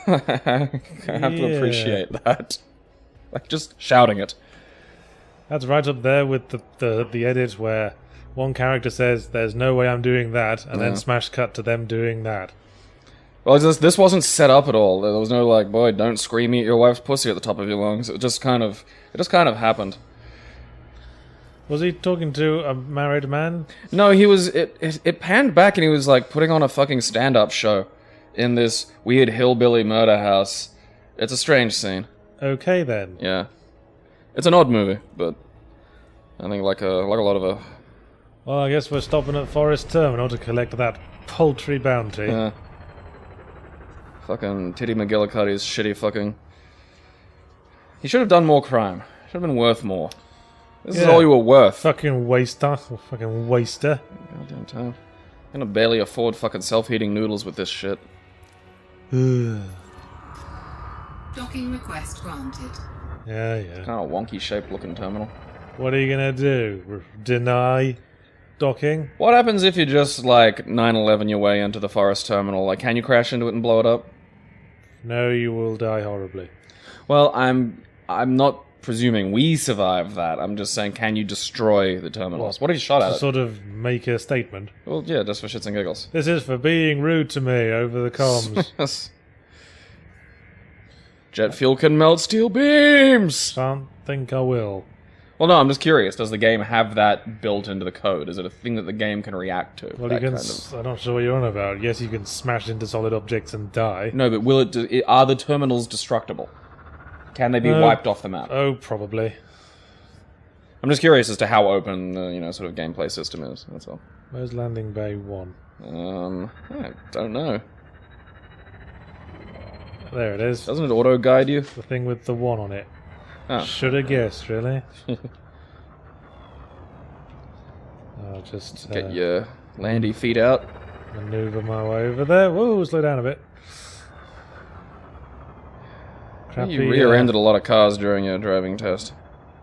I have to appreciate that. Like, just shouting it. That's right up there with the edit where one character says, "There's no way I'm doing that," and then smash cut to them doing that. Well, this wasn't set up at all. There was no, like, boy, don't scream, eat your wife's pussy at the top of your lungs. It just kind of happened. Was he talking to a married man? No, he was. It panned back and he was like putting on a fucking stand-up show in this weird hillbilly murder house. It's a strange scene. Okay then. Yeah, it's an odd movie, but I think like a lot of a. Well, I guess we're stopping at Forest Terminal to collect that paltry bounty. Yeah. Fucking Titty McGillicuddy's shitty fucking. He should have done more crime. Should have been worth more. This is all you were worth. Fucking waster. Fucking waster. Goddamn time. I'm gonna barely afford fucking self-heating noodles with this shit. Docking request granted. Yeah. Kind of wonky shaped looking terminal. What are you gonna do? Deny docking? What happens if you just like 9/11 your way into the forest terminal? Like, can you crash into it and blow it up? No, you will die horribly. Well, I'm not presuming we survive that. I'm just saying, can you destroy the terminals? What if you shot at To it? sort of make a statement. Well, yeah, just for shits and giggles. This is for being rude to me over the comms. Yes. Jet fuel can melt steel beams! Can't think I will. Well, no, I'm just curious. Does the game have that built into the code? Is it a thing that the game can react to? Well, That you can. kind of- I'm not sure what you're on about. Yes, you can smash into solid objects and die. No, but will it? Are the terminals destructible? Can they be wiped off the map? Oh, probably. I'm just curious as to how open the sort of gameplay system is. That's all. Where's landing bay 1? I don't know. There it is. Doesn't it auto guide you? The thing with the 1 on it. Oh. Should have guessed, really. I'll just Get your landy feet out. maneuver my way over there. Whoa, slow down a bit. Crappy, You rear-ended a lot of cars during your driving test.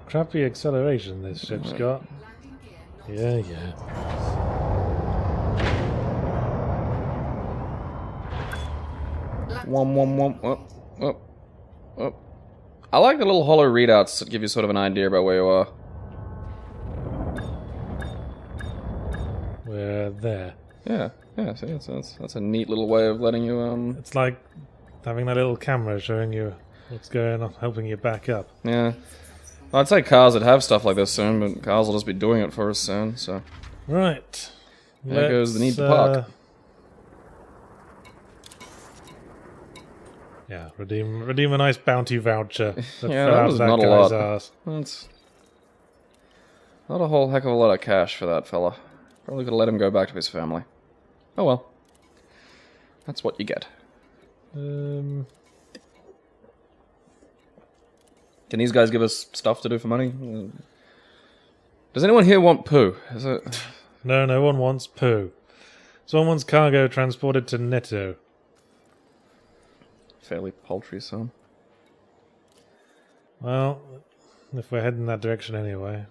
Crappy acceleration this ship's got. Yeah. Oh. I like the little hollow readouts that give you sort of an idea about where you are. We're there. Yeah, see, that's a neat little way of letting you, It's like having that little camera showing you what's going on, helping you back up. Yeah. Well, I'd say cars would have stuff like this soon, but cars will just be doing it for us soon, so... Right. There goes the need to park. Yeah, redeem a nice bounty voucher. That Yeah, fell that out was of not a guy's lot. arse. That's... not a whole heck of a lot of cash for that fella. Probably could have let him go back to his family. Oh well. That's what you get. Um, Can these guys give us stuff to do for money? Does anyone here want poo? Is it... no one wants poo. Someone wants cargo transported to Netto. Fairly paltry sum. Well, if we're heading that direction anyway.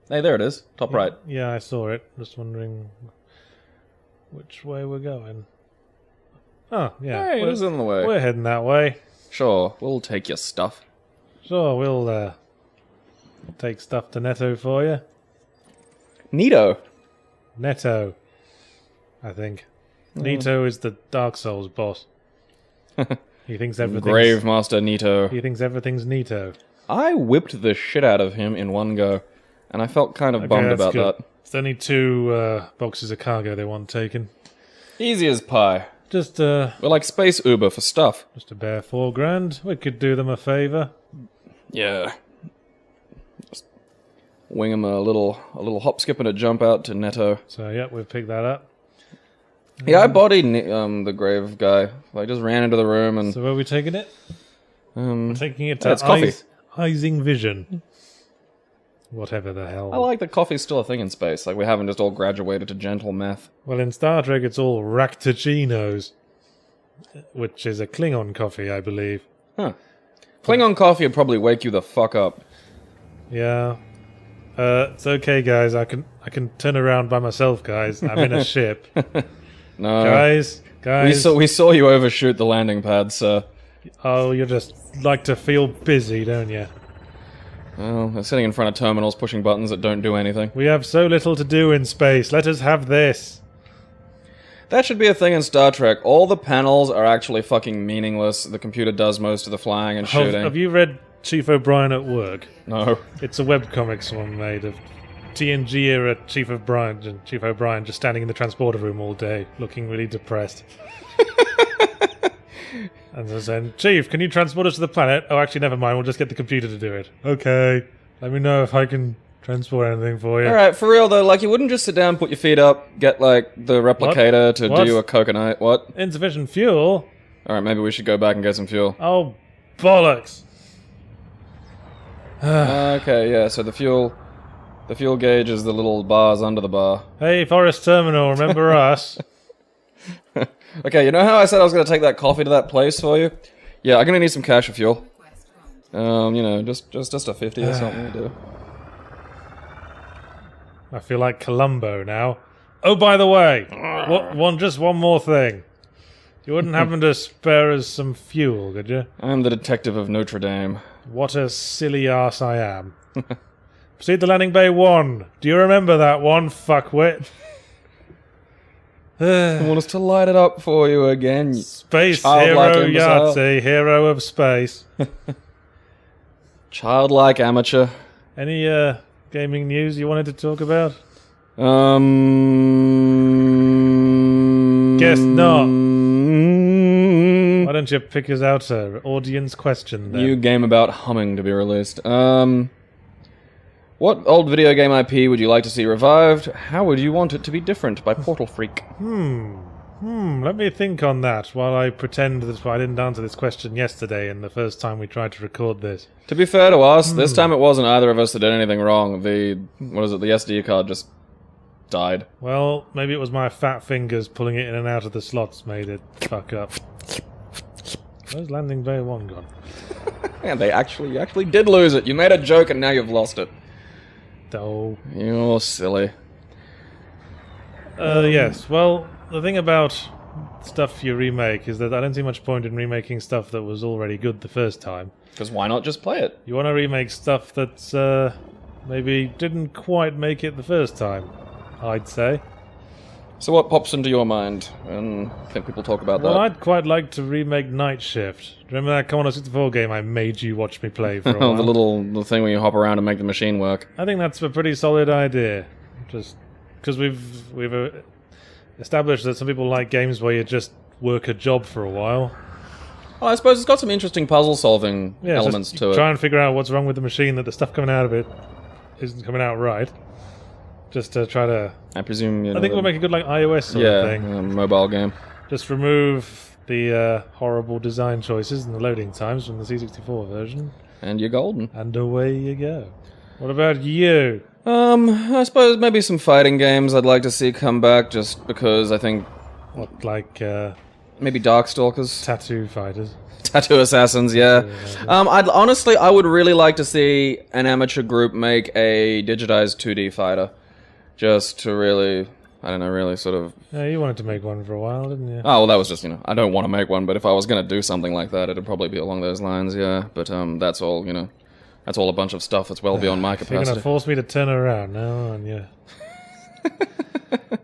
Hey, there it is. Top right. Yeah, I saw it. Just wondering which way we're going. Oh, yeah. Hey, it is in the way. We're heading that way. Sure, we'll take your stuff. Sure, we'll take stuff to Netto for you. Neato. Netto, I think. Nito is the Dark Souls boss. He thinks everything's... Grave Master Neato. He thinks everything's Nito. I whipped the shit out of him in one go, and I felt kind of bummed that's about good. that. It's only 2 boxes of cargo they want taken. Easy as pie. Just We're like Space Uber for stuff. a bare $4,000. We could do them a favour. Yeah. Just wing him a little hop, skip, and a jump out to Netto. So, yeah, we've picked that up. Yeah, I bodied the grave guy. Like, just ran into the room and... So where are we taking it? We're taking it to it's coffee. Ising Vision. Whatever the hell. I like that coffee's still a thing in space. Like, we haven't just all graduated to gentle meth. Well, in Star Trek, it's all Raktachinos, which is a Klingon coffee, I believe. Huh. Klingon coffee would probably wake you the fuck up. Yeah. It's okay, guys. I can turn around by myself, guys. I'm in a ship. No. Guys. We saw you overshoot the landing pad, sir. Oh, you just like to feel busy, don't you? Well, they're sitting in front of terminals pushing buttons that don't do anything. We have so little to do in space. Let us have this. That should be a thing in Star Trek. All the panels are actually fucking meaningless. The computer does most of the flying and shooting. Have you read Chief O'Brien at Work? No. It's a webcomics one made of TNG era Chief O'Brien just standing in the transporter room all day, looking really depressed. And they're saying, Chief, can you transport us to the planet? Oh, actually, never mind. We'll just get the computer to do it. Okay. Let me know if I can transport anything for you. Alright, for real though, like, you wouldn't just sit down, put your feet up, get, like, the replicator to What? do a coconut. What? Insufficient fuel? Alright, maybe we should go back and get some fuel. Oh, bollocks. Okay, yeah, so the fuel gauge is the little bars under the bar. Hey, Forest Terminal, remember us? Okay, you know how I said I was going to take that coffee to that place for you? Yeah, I'm going to need some cash for fuel. You know, just a 50 or something to do. I feel like Columbo now. Oh, by the way, just one more thing. You wouldn't happen to spare us some fuel, could you? I'm the detective of Notre Dame. What a silly ass I am. Proceed to landing bay 1. Do you remember that one, fuckwit? I want us to light it up for you again. Space Childlike hero imbecile. Yahtzee, hero of space. Childlike amateur. Any gaming news you wanted to talk about? Guess not. Why don't you pick us out an audience question then? New game about humming to be released. What old video game IP would you like to see revived? How would you want it to be different by Portal Freak? Let me think on that while I pretend that I didn't answer this question yesterday and the first time we tried to record this. To be fair to us, this time it wasn't either of us that did anything wrong. The SD card just died. Well, maybe it was my fat fingers pulling it in and out of the slots made it fuck up. Where's Landing Bay 1 gone? Yeah, you actually did lose it. You made a joke and now you've lost it. Oh. You're silly. Yes, well, the thing about stuff you remake is that I don't see much point in remaking stuff that was already good the first time. Because why not just play it? You want to remake stuff that's maybe didn't quite make it the first time, I'd say. So what pops into your mind? And I think people talk about Well, that. I'd quite like to remake Night Shift. Remember that Commodore 64 game I made you watch me play for a while? The little thing where you hop around and make the machine work. I think that's a pretty solid idea. Just because we've established that some people like games where you just work a job for a while. Well, I suppose it's got some interesting puzzle-solving Yeah, elements to it. Try and figure out what's wrong with the machine that the stuff coming out of it isn't coming out right. Just to try to... I presume, you know... I think we'll make a good like iOS sort of thing. Yeah, mobile game. Just remove the horrible design choices and the loading times from the C64 version. And you're golden. And away you go. What about you? I suppose maybe some fighting games I'd like to see come back, just because I think... What, like... maybe Darkstalkers? Tattoo fighters? Tattoo Assassins, yeah. I would really like to see an amateur group make a digitized 2D fighter. Just to really, I don't know, really sort of... Yeah, you wanted to make one for a while, didn't you? Oh, well, that was just, I don't want to make one, but if I was going to do something like that, it'd probably be along those lines, yeah. But that's all, that's all a bunch of stuff that's well beyond my You're capacity. going to force me to turn around now, aren't you?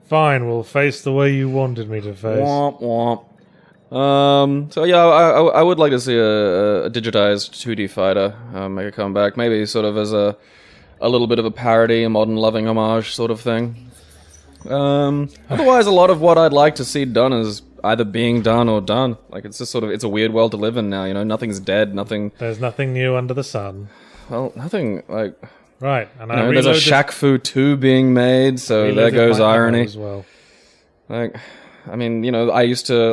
Fine, we'll face the way you wanted me to face. Womp womp. So yeah, I would like to see a digitized 2D fighter make a comeback, maybe sort of as a little bit of a parody, a modern loving homage sort of thing. Otherwise, a lot of what I'd like to see done is either being done or done. Like, it's just sort of, it's a weird world to live in now, nothing's dead, nothing... There's nothing new under the sun. Well, nothing, like... Right, and there's a Shaq Fu 2 being made, so there goes irony. As well. Like... I mean, I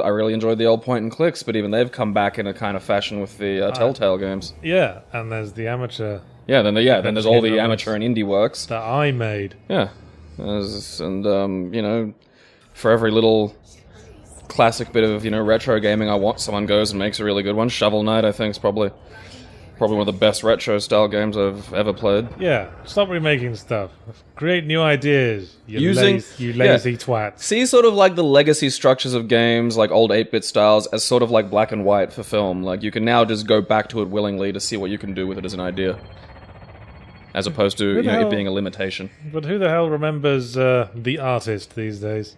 really enjoyed the old point and clicks, but even they've come back in a kind of fashion with the Telltale games. Yeah, and there's the amateur... Yeah, then there's all the amateur and indie works. That I made. Yeah. For every little classic bit of, retro gaming I want, someone goes and makes a really good one. Shovel Knight, I think, is probably one of the best retro-style games I've ever played. Yeah, stop remaking stuff. Create new ideas, you lazy twats. See sort of like the legacy structures of games, like old 8-bit styles, as sort of like black and white for film. Like, you can now just go back to it willingly to see what you can do with it as an idea. As opposed to, it being a limitation. But who the hell remembers the artist these days?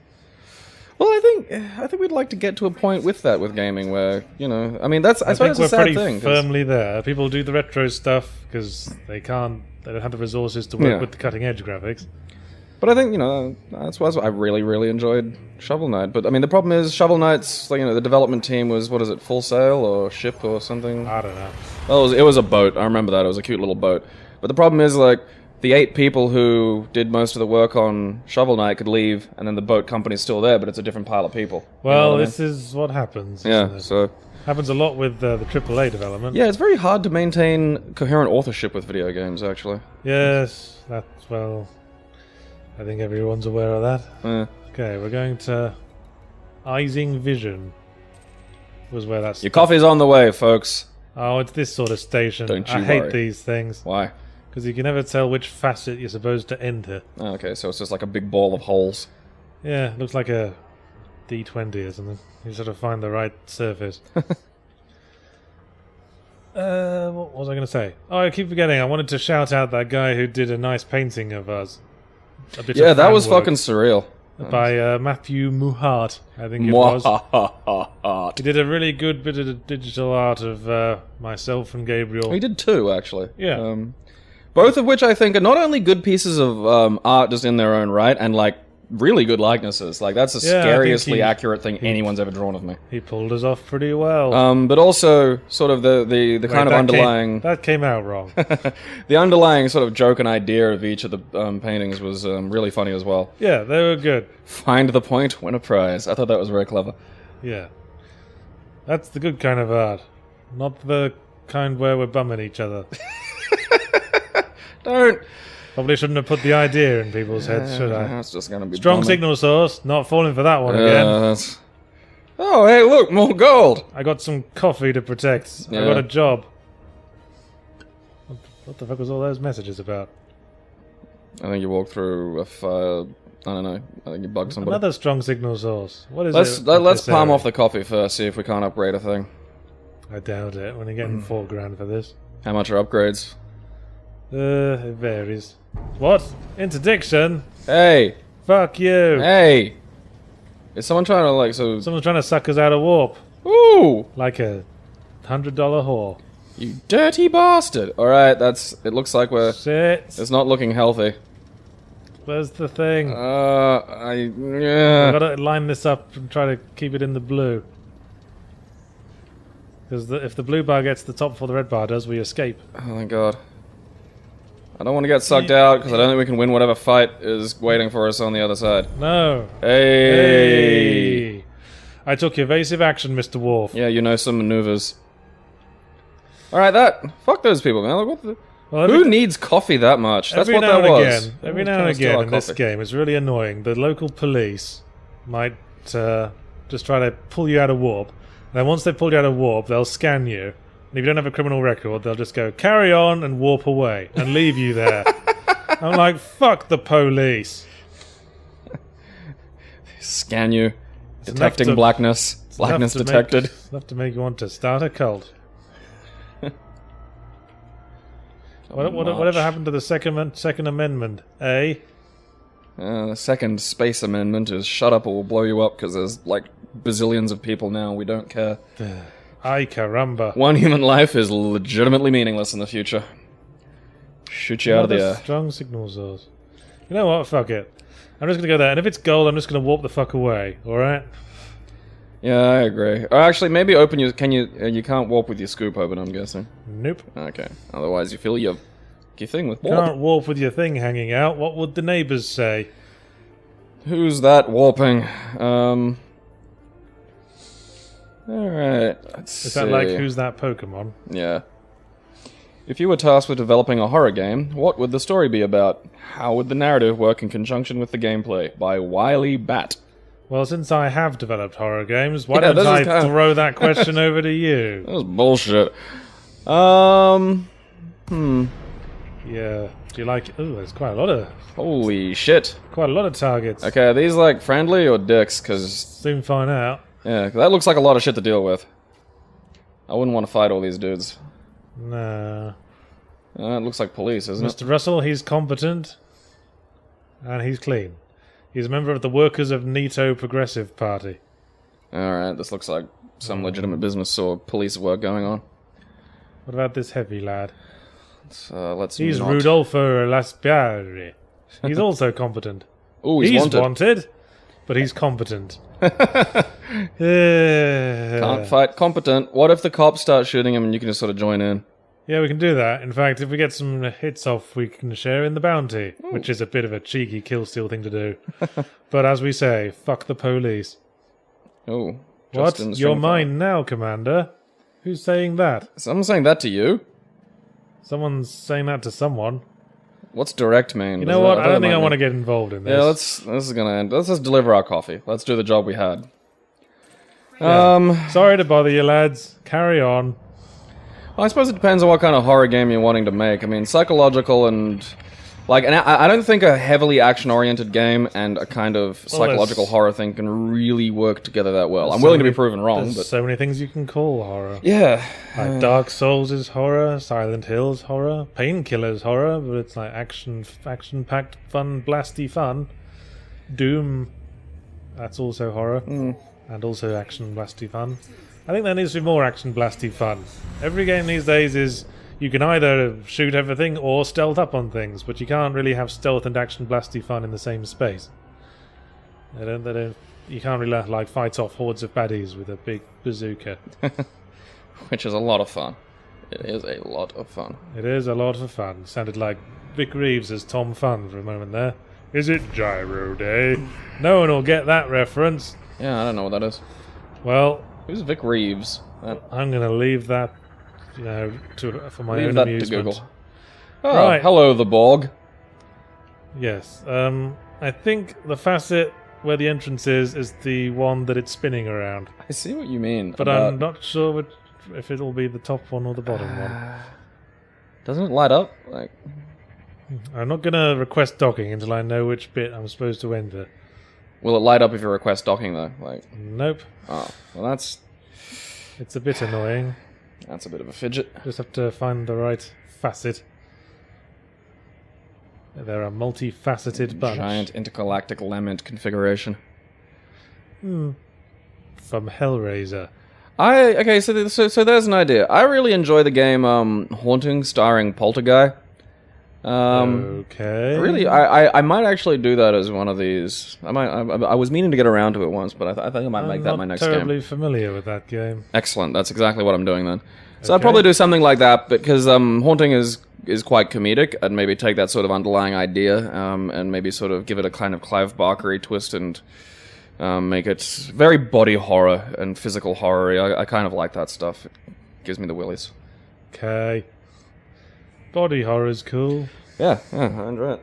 Well, I think we'd like to get to a point with that with gaming where, that's I suppose it's a sad thing. I think we're pretty firmly there. People do the retro stuff because they don't have the resources to work with the cutting edge graphics. But I think, that's why I really, really enjoyed Shovel Knight. But, I mean, the problem is Shovel Knight's, the development team was, what is it, Full Sail or Ship or something? I don't know. Well, it was a boat. I remember that. It was a cute little boat. But the problem is, the 8 people who did most of the work on Shovel Knight could leave, and then the boat company's still there, but it's a different pile of people. Well, this is what happens. Yeah, so... Happens a lot with the AAA development. Yeah, it's very hard to maintain coherent authorship with video games, actually. Yes, I think everyone's aware of that. Yeah. Okay, we're going to... Ising Vision was where that's... Your coffee's on the way, folks. Oh, it's this sort of station. Don't you I hate worry. these things. Why? Because you can never tell which facet you're supposed to enter. Oh, okay, so it's just like a big ball of holes. Yeah, it looks like a D20 or something. You sort of find the right surface. What was I going to say? Oh, I keep forgetting. I wanted to shout out that guy who did a nice painting of us. Yeah, that was fucking surreal. By Matthew Muhart, I think it was. He did a really good bit of digital art of myself and Gabriel. He did 2, actually. Yeah. Both of which I think are not only good pieces of art just in their own right, and really good likenesses. That's the scariously accurate thing anyone's ever drawn of me. He pulled us off pretty well. But also sort of the kind of underlying... that came out wrong. The underlying sort of joke and idea of each of the paintings was really funny as well. Yeah, they were good. Find the point, win a prize. I thought that was very clever. Yeah. That's the good kind of art. Not the kind where we're bumming each other. Don't... Probably shouldn't have put the idea in people's heads, should I? That's just going to be Strong bombing. signal source. Not falling for that one again. Oh, hey, look, more gold! I got some coffee to protect. I Yeah. got a job. What the fuck was all those messages about? I think you walked through a fire. I don't know. I think you bugged somebody. Another strong signal source. What is Let's it? let's this palm area? off the coffee first. See if we can't upgrade a thing. I doubt it. When you're getting $4,000 for this. How much are upgrades? It varies. What? Interdiction? Hey, Fuck you! hey! Is someone trying to like so? Someone's trying to suck us out of warp. Ooh, Like a $100 whore. you dirty bastard! All right, that's. It looks like we're. Shit! It's not looking healthy. Where's the thing? I I've yeah. got to line this up and try to keep it in the blue. Because if the blue bar gets to the top before the red bar does, we escape. Oh my god. I don't want to get sucked out because I don't think we can win whatever fight is waiting for us on the other side. No. Hey. Hey! I took evasive action, Mr. Worf. Yeah, you know some maneuvers. All right, fuck those people, man. Like, what the? Well, Who needs coffee that much? That's every what now that and was. again, every Who's now trying and to steal again our in this coffee? game, it's really annoying. The local police might just try to pull you out of warp. And then once they pull you out of warp, they'll scan you. And if you don't have a criminal record, they'll just go, carry on and warp away and leave you there. I'm like, fuck the police. Scan you, It's detecting enough to- blackness. Blackness Enough to detected. Make, enough to make you want to start a cult. Whatever happened to the Second Amendment, eh? The second space amendment is shut up or we'll blow you up because there's like bazillions of people now. We don't care. Ay caramba. One human life is legitimately meaningless in the future. Shoot you out of the Another air. strong signal source. You know what? Fuck it. I'm just gonna go there, and if it's gold, I'm just gonna warp the fuck away. All right? Yeah, I agree. Or actually, maybe open your. Can you? You can't warp with your scoop open. I'm guessing. Nope. Okay. Otherwise, you fill your thing with warp. Can't warp with your thing hanging out. What would the neighbors say? Who's that warping? All right. Let's Is see. that like who's that Pokemon? Yeah. If you were tasked with developing a horror game, what would the story be about? How would the narrative work in conjunction with the gameplay? By Wiley Bat. Well, since I have developed horror games, why Yeah, don't this is I kinda- throw that question over to you? That was bullshit. Yeah. Do you like? Ooh, there's quite a lot of targets. Okay, are these like friendly or dicks? Cause Soon find out. yeah, 'cause that looks like a lot of shit to deal with. I wouldn't want to fight all these dudes. No. It looks like police, isn't it? Mr. Russell, he's competent. And he's clean. He's a member of the Workers of Neato Progressive Party. Alright, this looks like some legitimate business or police work going on. What about this heavy lad? Let's He's not. Rudolfo Laspiari. He's also competent. Ooh, he's wanted. but he's competent. Can't fight competent. What if the cops start shooting him and you can just sort of join in? Yeah, we can do that. In fact, if we get some hits off, we can share in the bounty, which is a bit of a cheeky kill steal thing to do. But as we say, fuck the police. Oh. What? You're mine now, Commander. Who's saying that? Someone's saying that to you? Someone's saying that to someone. What's direct mean? You know what? I don't think I want to get involved in this. Yeah, this is gonna end. Let's just deliver our coffee. Let's do the job we had. Sorry to bother you, lads. Carry on. Well, I suppose it depends on what kind of horror game you're wanting to make. I mean, psychological and... and I don't think a heavily action-oriented game and a kind of psychological horror thing can really work together that well. I'm willing to be proven wrong, There's but... so many things you can call horror. Yeah. Like Dark Souls is horror, Silent Hill's horror, Painkiller's horror, but it's like action-packed, fun, blasty fun. Doom, that's also horror, and also action, blasty fun. I think there needs to be more action, blasty fun. Every game these days is you can either shoot everything or stealth up on things, but you can't really have stealth and action, blasty fun in the same space. They don't. You can't really like fight off hordes of baddies with a big bazooka. Which is a lot of fun. It is a lot of fun. It is a lot of fun. Sounded like Vic Reeves as Tom Fun for a moment there. Is it Gyro Day? No one will get that reference. Yeah, I don't know what that is. Well, Who's Vic Reeves? I'm going to leave that, for my Leave own that to amusement. Google. Oh, Right. hello, the Borg. Yes. I think the facet where the entrance is the one that it's spinning around. I see what you mean. But I'm not sure if it'll be the top one or the bottom one. Doesn't it light up? Like, I'm not gonna request docking until I know which bit I'm supposed to enter. will it light up if you request docking though? Like, Nope. oh, well It's a bit annoying. that's a bit of a fidget. Just have to find the right facet. They're a multifaceted bunch. Giant intergalactic lament configuration. From Hellraiser. Okay, so there's an idea. I really enjoy the game Haunting, starring Poltergeist. Okay. Really, I might actually do that as one of these. I was meaning to get around to it once, but I think I might make that my next game. I'm not terribly familiar with that game. Excellent. That's exactly what I'm doing then. So Okay. I'd probably do something like that because Haunting is quite comedic. I'd maybe take that sort of underlying idea and maybe sort of give it a kind of Clive Barker-y twist and make it very body horror and physical horror. I kind of like that stuff. It gives me the willies. Okay. Body horror's cool. Yeah, I enjoy it.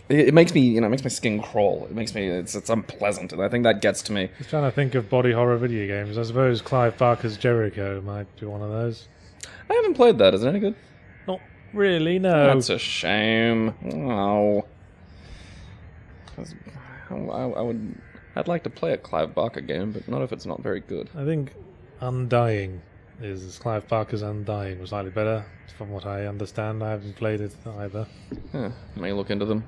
It makes me, it makes my skin crawl. It's unpleasant, and I think that gets to me. Just trying to think of body horror video games. I suppose Clive Barker's Jericho might be one of those. I haven't played that. Is it any good? Not really, no. That's a shame. Oh. I'd like to play a Clive Barker game, but not if it's not very good. I think Undying is Clive Barker's Undying was slightly better, from what I understand. I haven't played it either. May look into them.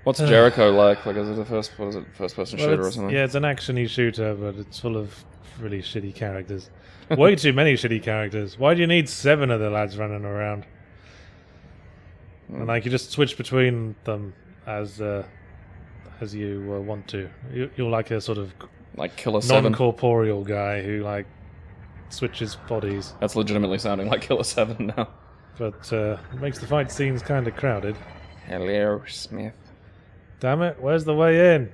What's Jericho like? Like, is it first person shooter or something? Yeah, it's an action-y shooter, but it's full of really shitty characters. Way too many shitty characters. Why do you need 7 of the lads running around? And like you just switch between them as you want to. You're like a sort of Like Killer 7. non-corporeal guy who like switches bodies, That's legitimately sounding like Killer 7 now. but it makes the fight scenes kind of crowded. Hello, Smith. Damn it! Where's the way in?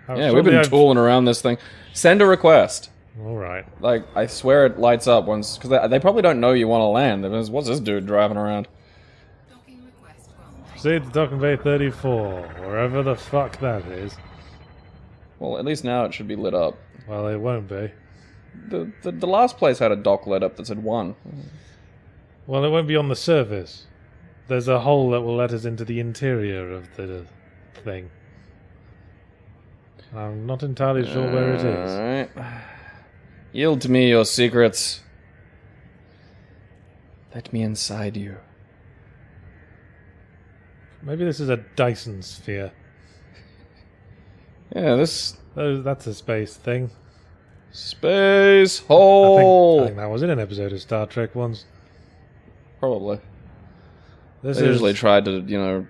Yeah, we've been tooling around this thing. Send a request. All right. Like, I swear it lights up once, because they probably don't know you want to land. They're just, what's this dude driving around? Docking request granted. Proceed to Docking Bay 34, wherever the fuck that is. Well, at least now it should be lit up. Well, it won't be. The last place had a dock lit up that said 1. Well, it won't be on the surface. There's a hole that will let us into the interior of the thing. I'm not entirely sure where it is. Alright. Yield to me your secrets. Let me inside you. Maybe this is a Dyson sphere. Yeah, this Oh, that's a space thing. space I hole. think that was in an episode of Star Trek once. Probably. This They usually is tried to,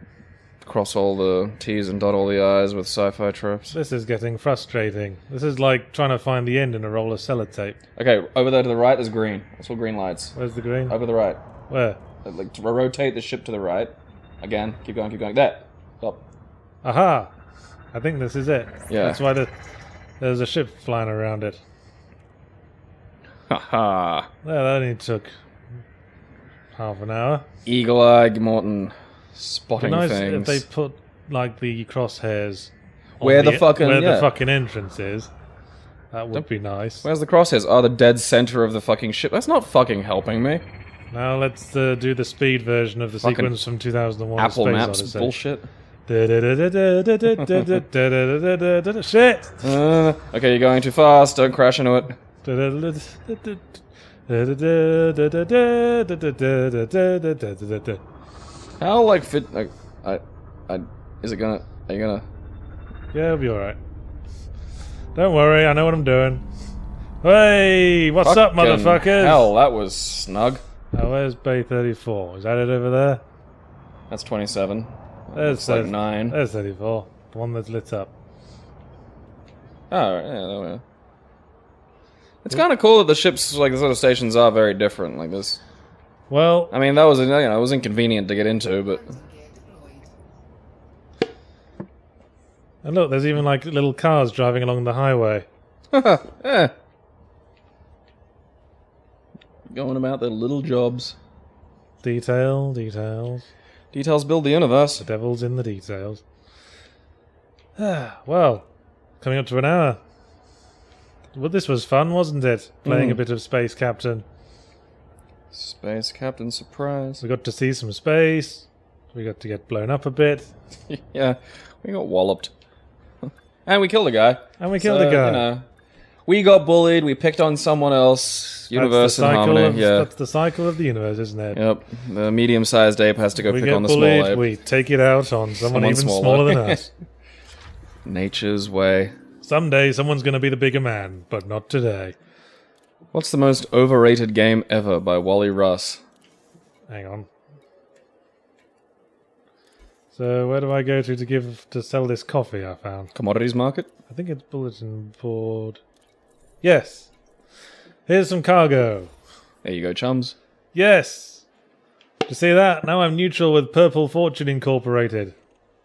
cross all the T's and dot all the I's with sci-fi tropes. this is getting frustrating. This is like trying to find the end in a roll of sellotape. Okay, over there to the right is green. That's all green lights. Where's the green? Over the right. Where? Like, to rotate the ship to the right. Again, keep going, keep going. There. Stop. Aha! I think this is it. Yeah. That's why there's a ship flying around it. Haha. Yeah, that only took half an hour. Eagle Eye Morton It'd spotting be nice things. if they put like the crosshairs on Where the fucking- where yeah. the fucking entrance is. That would be nice. Where's the crosshairs? Oh, the dead center of the fucking ship. That's not fucking helping me. Now let's do the speed version of the Fucking sequence from 2001. Apple Space Maps Odyssey. bullshit. Shit! Okay, you're going too fast. Don't crash into it. How like fit? Like, is it gonna? Are you gonna? Yeah, it'll be alright. Don't worry, I know what I'm doing. Hey, what's up, Fucking motherfuckers? Hell, that was snug. Oh, where's Bay 34? Is that it over there? That's 27. There's Looks like 9. There's 34. The one that's lit up. Oh, yeah, there we are. It's kind of cool that the ships, like the sort of stations, are very different. Like this. Well, I mean, that was it was inconvenient to get into, but Gear deployed. and look, there's even like little cars driving along the highway. eh. Going about their little jobs. Details. Details build the universe. The devil's in the details. Well, coming up to an hour. Well, this was fun, wasn't it? Playing a bit of Space Captain. Space Captain surprise. We got to see some space. We got to get blown up a bit. Yeah, we got walloped. And we killed a guy. And we killed a guy. You know, we got bullied, we picked on someone else. Universe and harmony, yeah. That's the cycle of the universe, isn't it? Yep. The medium-sized ape has to go We pick get on the bullied, small ape. we take it out on someone even smaller than us. Nature's way. Someday someone's going to be the bigger man, but not today. What's the most overrated game ever by Wally Russ? Hang on. So where do I go to sell this coffee I found? Commodities market? I think it's bulletin board. Yes. Here's some cargo. There you go, chums. Yes. You see that? Now I'm neutral with Purple Fortune Incorporated.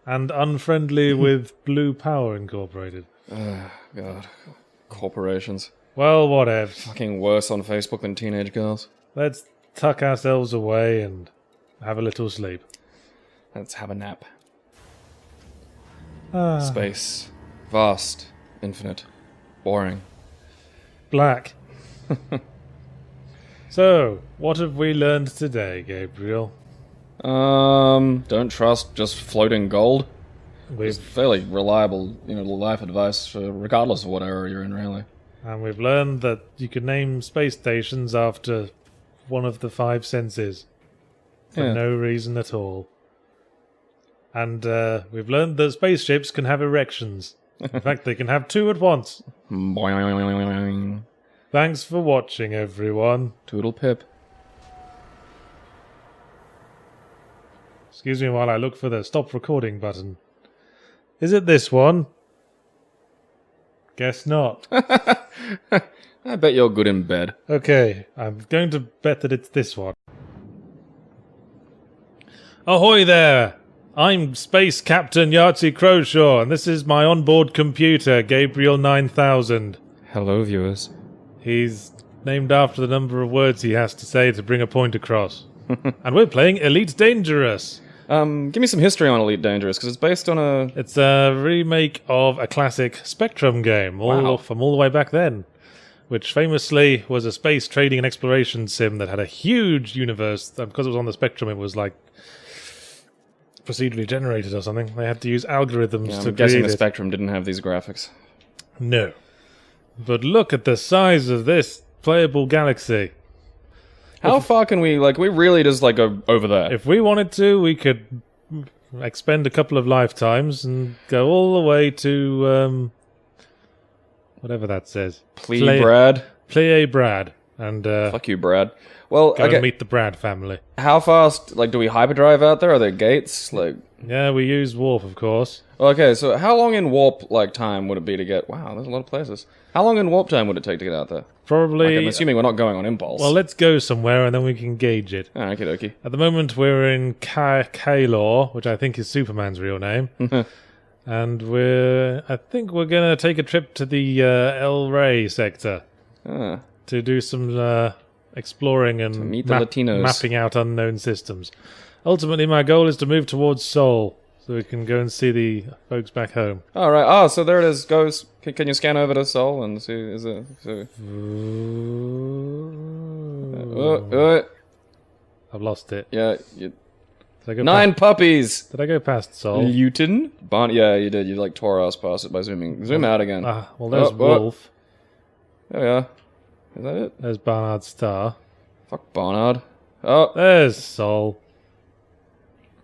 And unfriendly with Blue Power Incorporated. God. Corporations. Well, whatever. Fucking worse on Facebook than teenage girls. Let's tuck ourselves away and have a little sleep. Let's have a nap. Ah, Space. Vast. Infinite. Boring. black. So, what have we learned today, Gabriel? Don't trust just floating gold. It's We've fairly reliable, life advice, regardless of what era you're in, really. And we've learned that you can name space stations after one of the 5 senses. For Yeah. no reason at all. And we've learned that spaceships can have erections. In fact, they can have 2 at once. Boing. Thanks for watching, everyone. Toodle pip. Excuse me while I look for the stop recording button. Is it this one? Guess not. I bet you're good in bed. Okay, I'm going to bet that it's this one. Ahoy there! I'm Space Captain Yahtzee Crowshaw, and this is my onboard computer, Gabriel 9000. Hello, viewers. He's named after the number of words he has to say to bring a point across. And we're playing Elite Dangerous. Give me some history on Elite Dangerous, because it's based on a... It's a remake of a classic Spectrum game from all the way back then, which famously was a space trading and exploration sim that had a huge universe. Because it was on the Spectrum, it was like procedurally generated or something. They had to use algorithms to I'm guessing create the it. Spectrum didn't have these graphics. No. But look at the size of this playable galaxy. How far can we, we really just, go over there? If we wanted to, we could expend a couple of lifetimes and go all the way to, whatever that says. Brad? Play Brad. And, Fuck you, Brad. Well, go and meet the Brad family. How fast, do we hyperdrive out there? Are there gates? Yeah, we use warp, of course. Okay, so how long in warp, time would it be to get... Wow, there's a lot of places. How long in warp time would it take to get out there? Probably... I'm assuming we're not going on impulse. Well, let's go somewhere and then we can gauge it. Oh, okie dokie. At the moment, we're in Kaylor, which I think is Superman's real name. And I think we're going to take a trip to the El Rey sector Ah, to do some exploring and meet the Latinos. mapping out unknown systems. Ultimately, my goal is to move towards Sol, so we can go and see the folks back home. all right. Oh, so there it is. Goes. Can you scan over to Sol and see? Is it? So, I've lost it. yeah. Did I go 9 puppies. Did I go past Sol? Luton. Yeah, you did. You tore us past it by zooming. Zoom out again. Well, there's Wolf. There we are. Is that it? There's Barnard Star. Fuck Barnard. Oh, There's Sol.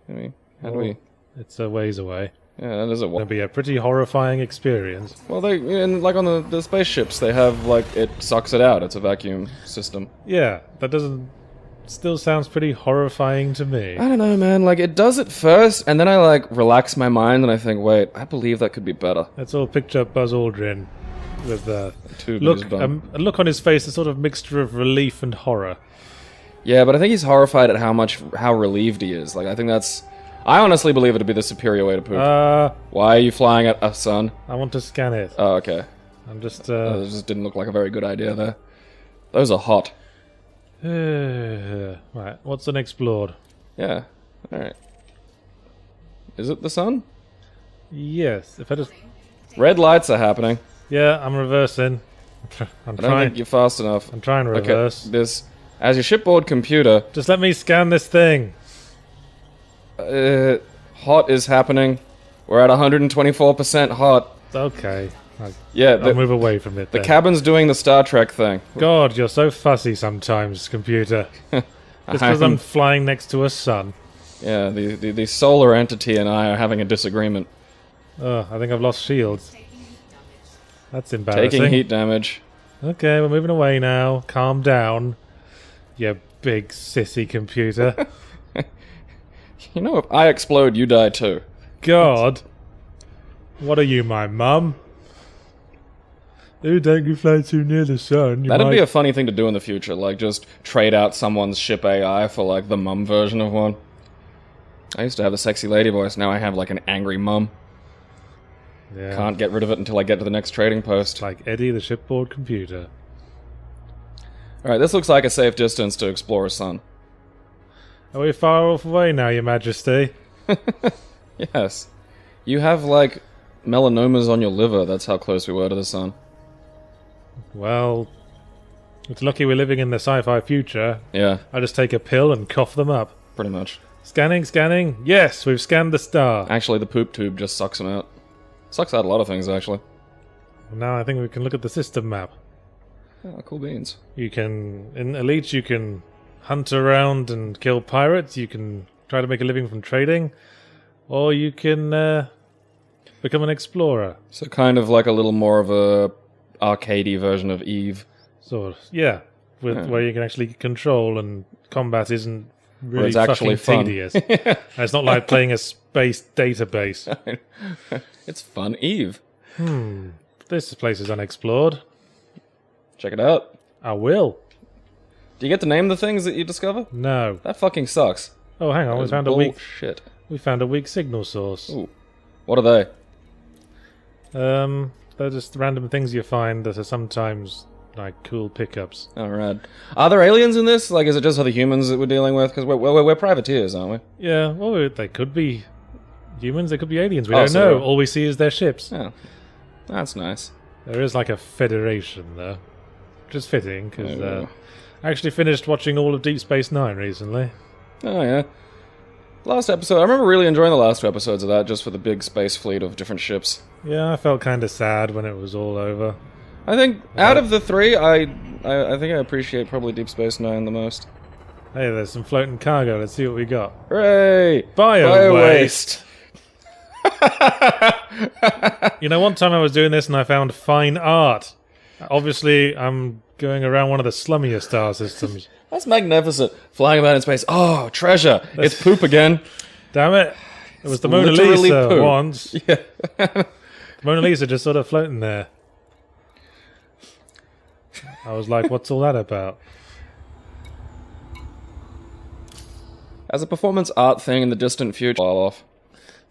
how do we? It's a ways away. Yeah, that is a It'll be a pretty horrifying experience. Well, on the spaceships, they have it sucks it out. It's a vacuum system. Yeah, that doesn't... Still sounds pretty horrifying to me. I don't know, man. It does it first, and then I relax my mind, and I think, wait, I believe that could be better. Let's all picture Buzz Aldrin with a look on his face, a sort of mixture of relief and horror. Yeah, but I think he's horrified at how relieved he is. I think that's... I honestly believe it to be the superior way to poop. Why are you flying at us, son? I want to scan it. Oh, okay. I'm just... That just didn't look like a very good idea there. Those are hot. Right, what's unexplored? Yeah. Alright. Is it the sun? Yes, if I just... Red lights are happening. Yeah, I'm reversing. I'm I don't trying. think you're fast enough. I'm trying to reverse. This, as your shipboard computer, Just let me scan this thing. hot is happening. We're at 124% hot. Okay. Yeah, I'll move away from it the then. cabin's doing the Star Trek thing. God, you're so fussy sometimes, computer. Just because I'm flying next to a sun. Yeah, the solar entity and I are having a disagreement. Oh, I think I've lost shields. That's embarrassing. Taking heat damage. Okay, we're moving away now. Calm down, you big sissy computer. You know, if I explode, you die too. God. What are you, my mum? Oh, don't you fly too near the sun. That'd be a funny thing to do in the future, like just trade out someone's ship AI for like the mum version of one. I used to have a sexy lady voice, now I have like an angry mum. Yeah. Can't get rid of it until I get to the next trading post. Like Eddie the shipboard computer. Alright, this looks like a safe distance to explore a sun. Are we far off away now, your majesty? Yes. You have like melanomas on your liver, that's how close we were to the sun. Well, it's lucky we're living in the sci-fi future. Yeah, I just take a pill and cough them up. pretty much. Scanning, scanning. Yes, we've scanned the star. Actually, the poop tube just sucks them out. Sucks out a lot of things, actually. Now I think we can look at the system map. Oh, cool beans. You can, in Elite, you can hunt around and kill pirates. You can try to make a living from trading. Or you can become an explorer. So kind of like a little more of a arcadey version of Eve. Sort of, yeah. With where you can actually control and combat isn't really it's actually fucking fun. tedious. And it's not like playing a space database. It's fun Eve. This place is unexplored. Check it out. I will. Do you get to name the things that you discover? No. That fucking sucks. Oh, hang on. That We is found a weak. bullshit. We found a weak signal source. Ooh. What are they? They're just random things you find that are sometimes like cool pickups. Oh, rad. Are there aliens in this? Like, is it just other humans that we're dealing with? Because we're privateers, aren't we? Yeah. Well, they could be humans. They could be aliens. We Oh, don't so know. they're- All we see is their ships. Yeah. That's nice. There is like a federation though, which is fitting because Oh. I actually finished watching all of Deep Space Nine recently. Oh, yeah. Last episode, I remember really enjoying the last two episodes of that, just for the big space fleet of different ships. Yeah, I felt kind of sad when it was all over. I think, out of the three, I think I appreciate probably Deep Space Nine the most. Hey, there's some floating cargo. Let's see what we got. Hooray! Bio-waste. You know, one time I was doing this and I found fine art. Obviously, I'm going around one of the slummier star systems. That's magnificent. Flying about in space. Oh, treasure! It's poop again. Damn it. It was the Mona literally Lisa poo. once. Yeah. Mona Lisa just sort of floating there. I was like, what's all that about? As a performance art thing in the distant future, fall off.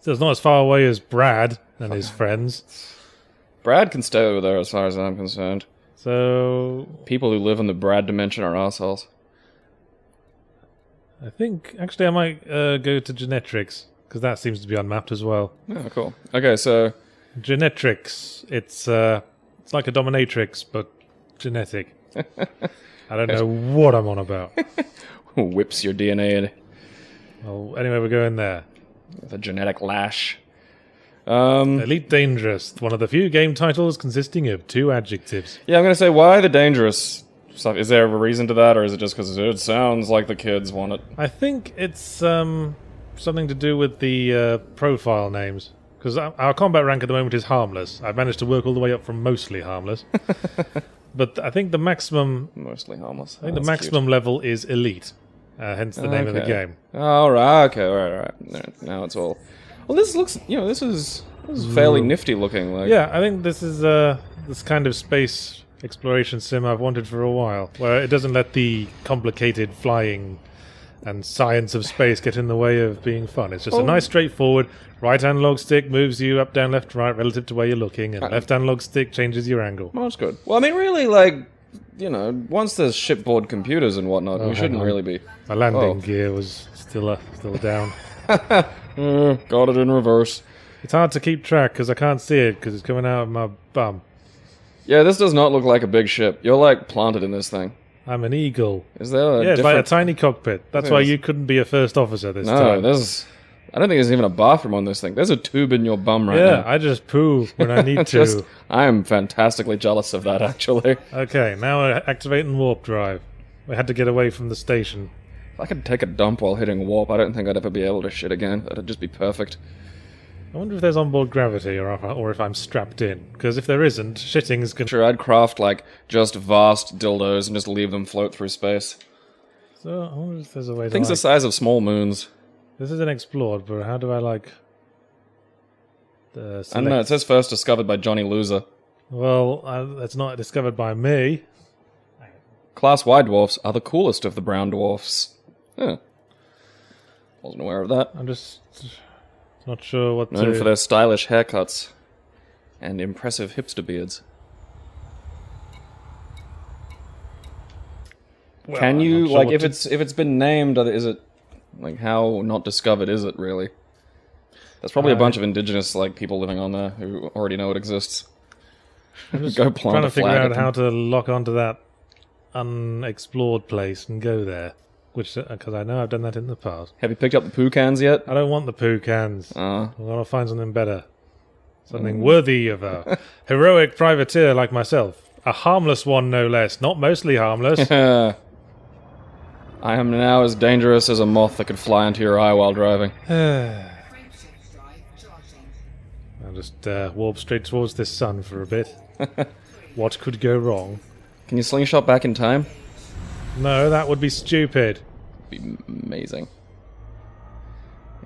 So it's not as far away as Brad and his friends. Brad can stay over there as far as I'm concerned. So People who live in the Brad dimension are assholes. I think, actually, I might go to Genetrix, because that seems to be unmapped as well. Oh, cool. Okay, so Genetrix, it's like a dominatrix, but genetic. I don't know what I'm on about. whips your DNA in Well, anyway, we're going there. with a genetic lash. Elite Dangerous, one of the few game titles consisting of 2 adjectives. Yeah, I'm gonna say, why the dangerous stuff? Is there a reason to that, or is it just because it sounds like the kids want it? I think it's something to do with the profile names. Because our combat rank at the moment is harmless. I've managed to work all the way up from mostly harmless. But I think the maximum Mostly harmless. I think the maximum level is elite, hence the name of the game. Oh, right, okay, right. Now it's all... Well, this looks, this is fairly nifty looking. Like. Yeah, I think this is this kind of space exploration sim I've wanted for a while, where it doesn't let the complicated flying and science of space get in the way of being fun. It's just a nice straightforward right analog stick moves you up, down, left, right relative to where you're looking, and left analog stick changes your angle. Well, that's good. Well, I mean, really, like, once there's shipboard computers and whatnot, we shouldn't really be... My landing gear was still down. Got it in reverse. It's hard to keep track because I can't see it because it's coming out of my bum. Yeah, this does not look like a big ship. You're like planted in this thing. I'm an eagle. Is there a Yeah, it's like a different... tiny cockpit. That's why you couldn't be a first officer this No, time. there's... I don't think there's even a bathroom on this thing. There's a tube in your bum right now. Yeah, I just poo when I need to. I am fantastically jealous of that, actually. Okay, now we're activating warp drive. We had to get away from the station. If I could take a dump while hitting warp, I don't think I'd ever be able to shit again. That'd just be perfect. I wonder if there's onboard gravity or if I'm strapped in. Because if there isn't, shitting's gonna... Sure, I'd craft, like, just vast dildos and just leave them float through space. So, I wonder if there's a way to, Things the size of small moons. This isn't explored, but how do I, like... I don't know, it says first discovered by Johnny Loser. Well, it's not discovered by me. Class Y dwarfs are the coolest of the brown dwarfs. Huh. Wasn't aware of that. I'm just not sure what Known to... for their stylish haircuts and impressive hipster beards. Well, Can I'm you, not sure like, what if it's been named, is it, like, how not discovered is it, really? There's probably a bunch of indigenous, like, people living on there who already know it exists. I'm just Go plant trying a to figure flag out at how to lock onto that unexplored place and go there. Which, because I know I've done that in the past. Have you picked up the poo cans yet? I don't want the poo cans. Uh, I want to find something better. Something worthy of a heroic privateer like myself. A harmless one, no less. Not mostly harmless. I am now as dangerous as a moth that could fly into your eye while driving. Frameshift drive charging. I'll just warp straight towards this sun for a bit. What could go wrong? Can you slingshot back in time? No, that would be stupid. Be amazing.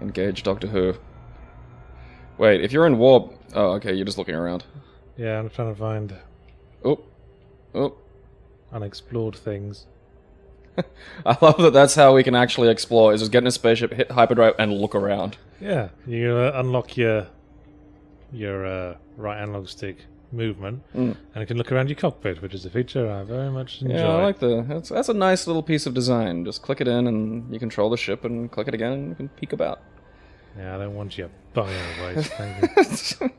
Engage Doctor Who. Wait, if you're in warp... Oh, okay, you're just looking around. Yeah, I'm trying to find Oh. Oh. unexplored things. I love that that's how we can actually explore, is just get in a spaceship, hit hyperdrive, and look around. Yeah, you unlock your right analog stick movement, and you can look around your cockpit, which is a feature I very much enjoy. Yeah, I like that's a nice little piece of design. Just click it in, and you control the ship, and click it again, and you can peek about. Yeah, I don't want you bunging away. Thank you.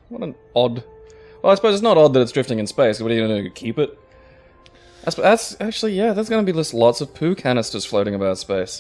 What an odd... Well, I suppose it's not odd that it's drifting in space. What are you going to do, keep it? That's actually, yeah, there's going to be lots of poo canisters floating about space.